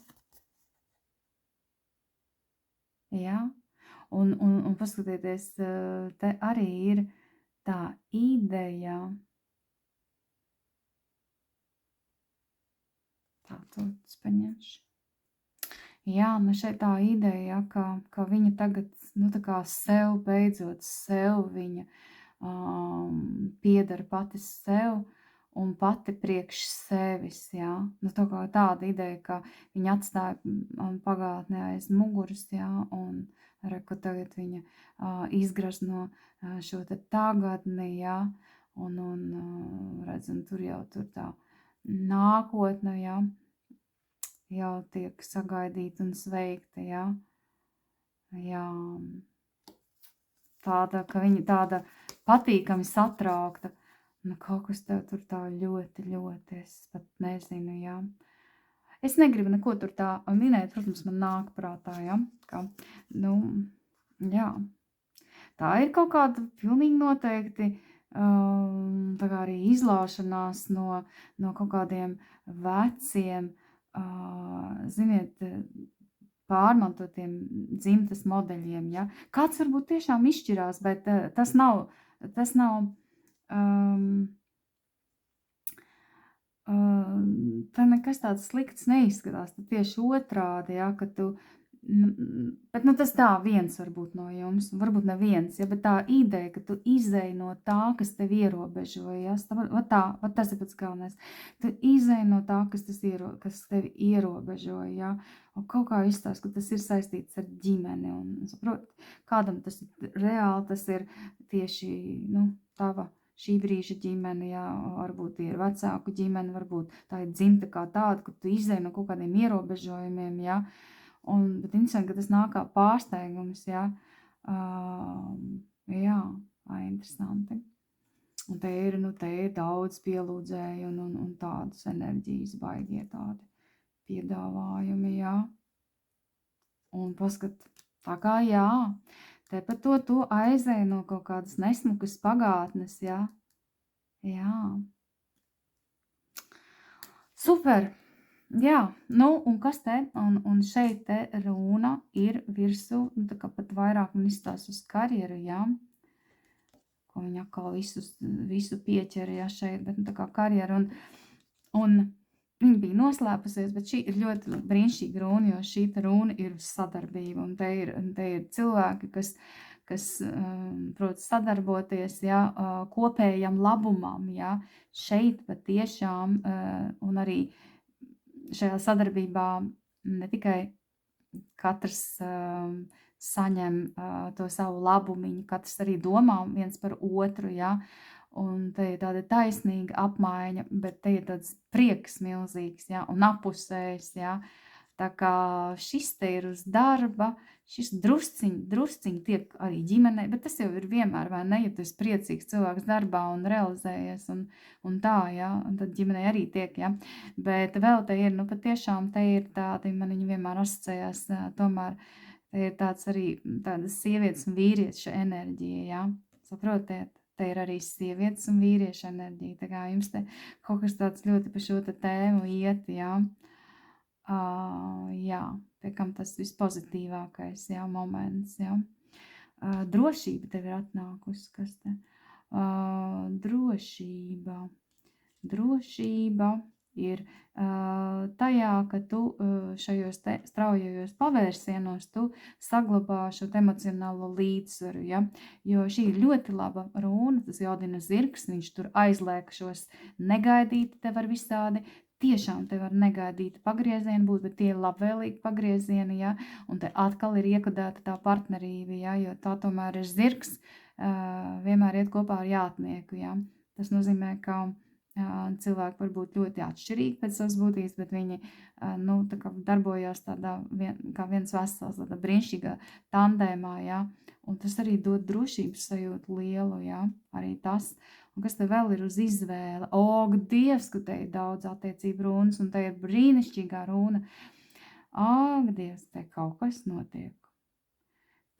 Jā, un paskatieties, te arī ir tā ideja. Tā, to paņemšu. Jā, nu šeit tā ideja, ka viņa tagad, nu tā kā sev beidzot, viņa pieder pati sev un pati priekš sevis, jā. Nu tā kā tāda ideja, ka viņa atstāja pagātnē aiz muguras, jā, un ka tagad viņa izgraz no šo te tagadni, jā, un redz, un tur jau tur tā nākotne, jā, jau tiek sagaidīta un sveikta, jā. Jā, tāda, ka viņa tāda patīkami satraukta. Nu, kaut kas tev tur tā ļoti, es pat nezinu, jā. Es negribu neko tur tā minēt, protams, man nāk prātā, jā. Kā, nu, jā. Tā ir kaut kāda pilnīgi noteikti, tā kā arī izlaušanās no kaut kādiem veciem, ziniet, pārmantotiem dzimtes modeļiem, ja. Kāds varbūt tiešām izšķirās, bet tas nav tā nekas tāds slikts neizskatās, tad tieši otrādi, ja, ka tu, bet nu tas tā viens varbūt no jums, varbūt neviens, ja, bet tā ideja, ka tu izej no tā, kas tevi ierobežoja, ja, tas ir pats galvenais, tu izej no tā, kas tevi ierobežoja, ja, un kaut kā izstāst, ka tas ir saistīts ar ģimeni, un saprot, kādam tas ir reāli, tas ir tieši, nu, tava šī brīža ģimene, jā, varbūt ir vecāku ģimene, varbūt tā ir dzimta kā tāda, ka tu izej no kaut kādiem ierobežojumiem, jā, bet interesanti, ka tas nāk kā pārsteigums, jā, jā, interesanti. Un te ir daudz pielūdzēju un tādas enerģijas baigie tādi piedāvājumi, jā. Un paskat, tā kā jā, te par to aizēja no kaut kādas nesmukas pagātnes, jā. Jā. Super. Jā, nu, un kas te? Un šeit te runa ir virsū, nu, tā kā pat vairāk man izstās uz karjeru, jā. Ko viņa atkal visu pieķera, jā, šeit, bet, nu, tā kā karjeru. Un viņa bija noslēpusies, bet šī ir ļoti brīnišķīga runa, jo šī runa ir sadarbība, un te ir cilvēki, kas prot sadarboties, jā, kopējam labumam, jā, šeit patiešām, un arī šajā sadarbībā ne tikai katrs saņem to savu labumiņu, katrs arī domā viens par otru, jā, un te ir tāda taisnīga apmaiņa, bet te ir tāds prieks milzīgs, jā, un apusējs, jā. Tā kā šis te ir uz darba, šis drusciņ tiek arī ģimenei, bet tas jau ir vienmēr, vai ne, ja tu esi priecīgs cilvēks darbā un realizējies un tā, jā, un tad ģimenei arī tiek, jā. Bet vēl te ir, nu patiešām te ir tādi, man viņi vienmēr asociējās tomēr, Te ir tāds arī tādas sievietes un vīrieša enerģija, jā. Saprotiet? Te ir arī sievietes un vīrieša enerģija. Tā kā jums te kaut kas tāds ļoti pa šo te tēmu iet, jā. Jā, pie kam tas vispozitīvākais, jā, moments, jā. Drošība tev ir atnākusi, kas te? Drošība ir tajā, ka tu šajos straujajos pavērsienos tu saglabā šo emocionālo līdzsvaru, ja? Jo šī ir ļoti laba runa, tas Jodina zirgs, viņš tur aizliek šos negaidīti te var visādi, tiešām te var negaidīti pagriezieni būt, bet tie ir labvēlīgi pagriezieni, ja? Un te atkal ir iekodēta tā partnerība, ja? Jo tā tomēr ir zirgs, vienmēr iet kopā ar jātnieku, ja? Tas nozīmē, ka cilvēki var būt ļoti atšķirīgi pēc savas būtības, bet viņi tā kā darbojās tādā kā viens vesels, tādā brīnišķīgā tandēmā, ja? Un tas arī dod drošības sajūtu lielu, ja? Arī tas. Un kas te vēl ir uz izvēle? Ak, Dievs, ka te ir daudz attiecību runas, un te ir brīnišķīgā runa. Ak, Dievs, te kaut kas notiek.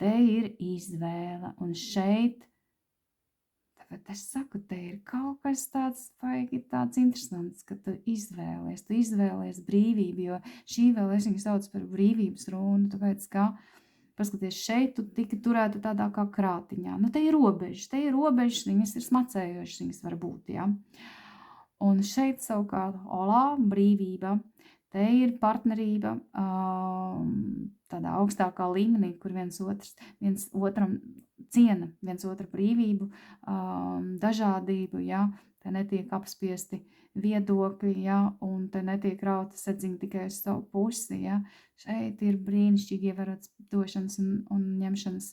Te ir izvēle, un šeit bet es saku, te ir kaut kas tāds interesants, ka tu izvēlies brīvību, jo šī vēl es viņu sauc par brīvības runu, tāpēc, ka, paskaties, šeit tu tika turēta tādā kā krātiņā. Nu, te ir robežas, viņas ir smacējošas, viņas var būt, ja. Un šeit savukārt, brīvība, te ir partnerība tādā augstākā līmenī, kur viens otram ciena viens otru brīvību, dažādību, ja, te netiek apspiesti viedokļi, ja, un te netiek rauta sedziņa tikai uz savu pusi, ja. Šeit ir brīnišķīgi ievērots došanas un ņemšanas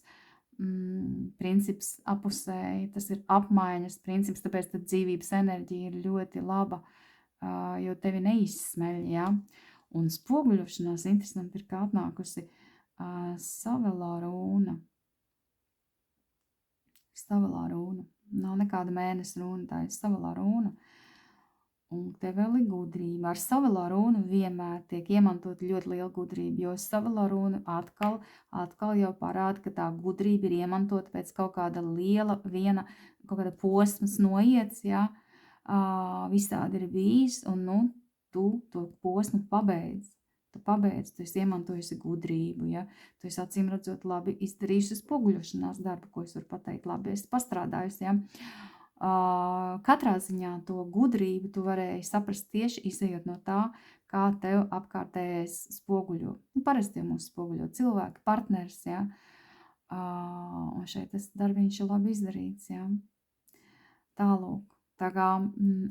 princips apusēji, tas ir apmaiņas princips, tāpēc tad dzīvības enerģija ir ļoti laba, jo tevi neizsmeļ, ja. Un spoguļošanās interesanti ir, kā atnākusi Savelā runa. Savelā runa. Nav nekāda mēnesa runa, tā ir Savelā runa. Un te vēl ir gudrība. Ar Savelā runu vienmēr tiek iemantot ļoti liela gudrība, jo Savelā runa atkal jau parāda, ka tā gudrība ir iemantota pēc kaut kāda liela kaut kāda posmas noiets, ja, visādi ir bijis, un, tu to posmu pabeidz. Tu esi iemantojusi gudrību, ja? Tu esi acīm redzot labi izdarījusi spoguļošanās darbu, ko es varu pateikt, labi esi pastrādājusi, ja? Katrā ziņā to gudrību tu varēji saprast tieši izejot no tā, kā tev apkārtējais spoguļo. Parasti jau mūs spoguļo cilvēki, partners, ja? Un šeit tas darbiņš ir labi izdarīts, ja? Tālūk, tā kā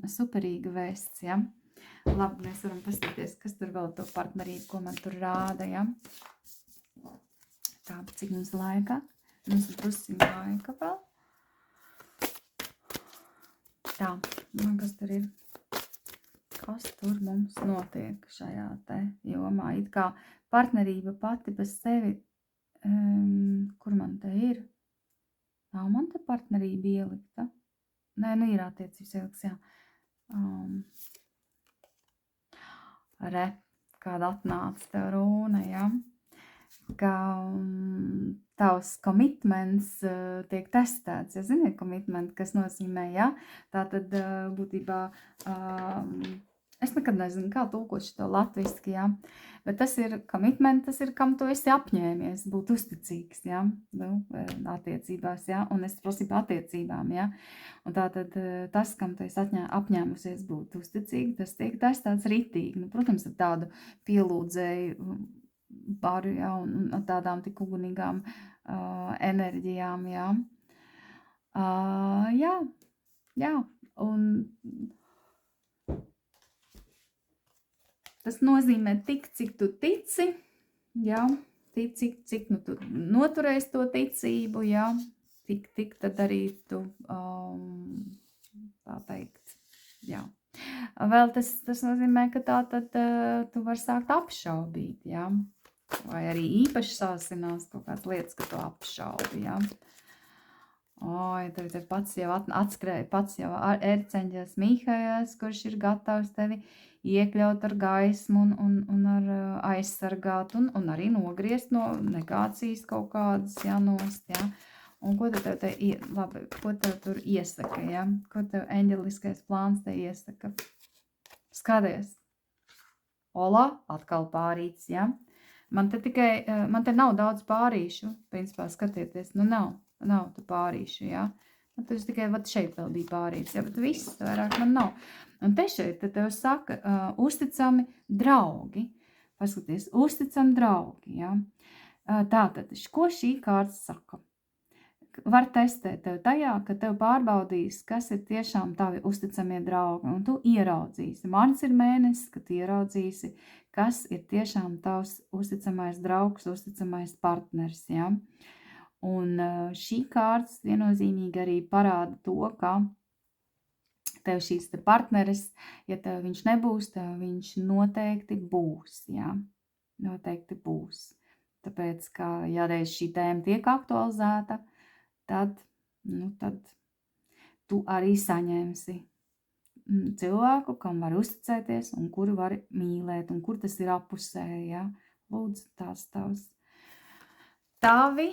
superīga vēsts, ja? Labi, mēs varam paskatīties, kas tur vēl to partnerību, ko man tur rāda, ja? Tā, cik mums laika? Mums ir drusciņ laika vēl. Tā, kas tur ir? Kas tur mums notiek šajā te jomā? It kā partnerība pati bez sevi, kur man te ir? Nav man te partnerība ielikta? Nē, nu ir attiecības ielikts, jā. Kāda atnāca tev runa, ja? Ka tavs komitments tiek testēts, ja ziniet komitment, kas nozīmē, ja? Tātad būtībā, es nekad nezinu, kā tulkot šito latviski, ja? Bet tas ir komitment, tas ir, kam tu esi apņēmies, būt uzticīgs, ja? Nu, attiecībās, ja? Un es prasu par attiecībām, ja? Un tātad tas, kam tu esi apņēmusies būt uzticīgi, tas tiek testēts ritīgi. Nu, protams, ar tādu pielūdzēju baru, ja? Un tādām tik ugunīgām enerģijām, ja? Jā. Un tas nozīmē tik, cik tu tici, ja? Cik nu tu noturēsi to ticību, ja? Tik tad arī tu, tā teikt, jā. Vēl tas nozīmē, ka tā tad tu vari sākt apšaubīt, ja? Vai arī īpaši sāsinās kaut kādas lietas, ka tu apšaubi, ja? Oi, tev pats jau atskrēja, pats jau Erceņģels Mihails, kurš ir gatavs tevi iekļaut ar gaismu un ar aizsargāt un arī nogriezt no negācijas kaut kādas, jā, nost, jā. Un ko tev labi, ko tev tur iesaka, jā? Ko tev eņģeliskais plāns te iesaka? Skaties. Ola, atkal pārīts, jā. Man te nav daudz pārīšu, principā skatieties, nu nav tu pārīšu, jā. Man tas tikai šeit vēl bija pārīts, jā, bet viss vairāk man nav. Un te šeit tev saka, uzticami draugi. Paskaties, uzticami draugi, jā. Tātad, ko šī kārta saka? Var testēt tev tajā, ka tev pārbaudīs, kas ir tiešām tavi uzticamie draugi, un tu ieraudzīsi. Mans ir mēnesis, ka tu ieraudzīsi, kas ir tiešām tavs uzticamais draugs, uzticamais partners, ja? Un šī kārtas viennozīmīgi arī parāda to, ka tev šīs te partneris, ja tev viņš nebūs, tev viņš noteikti būs, ja? Noteikti būs. Tāpēc, ka ja reiz šī tēma tiek aktualizēta, tad tu arī saņemsi cilvēku, kam var uzticēties un kuru var mīlēt, un kur tas ir apusēji, ja? Lūdzu, tās tavs. Tavi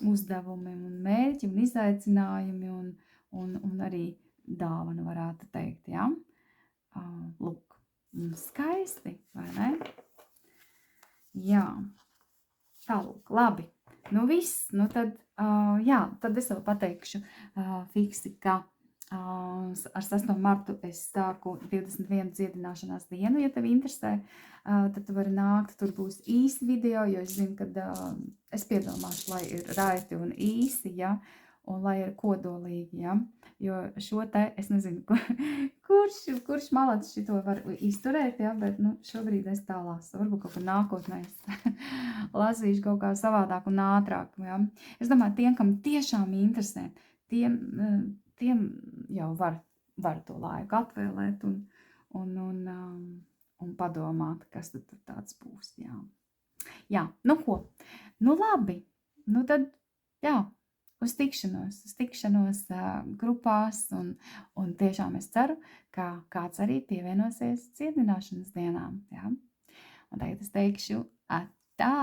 uzdevumi un mērķi un izaicinājumi un arī dāvana varētu teikt, ja? Lūk, skaisti, vai ne? Jā. Tālūk, labi. Nu viss, nu tad, tad es vēl pateikšu fiksi, ka ar 6. martu es sāku 21 dziedināšanās dienu, ja tev interesē, tad tu vari nākt, tur būs īsi video, jo es zinu, ka es piedomāšu, lai ir raiti un īsi, ja, un lai ir kodolīgi, ja, jo šo te, es nezinu, kurš malacis šito var izturēt, ja, bet, šobrīd es tā lasu, varbūt kaut kā nākotnē es lasīšu kaut kā savādāk un ātrāk, ja. Es domāju, tiem, kam tiešām interesē, tiem jau var to laiku atvēlēt un padomāt, kas tad tāds būs, jā. Jā, nu ko, nu labi, nu tad, jā, uz tikšanos grupās un tiešām es ceru, ka kāds arī pievienosies dziedināšanas dienām, jā. Un tagad es teikšu atā!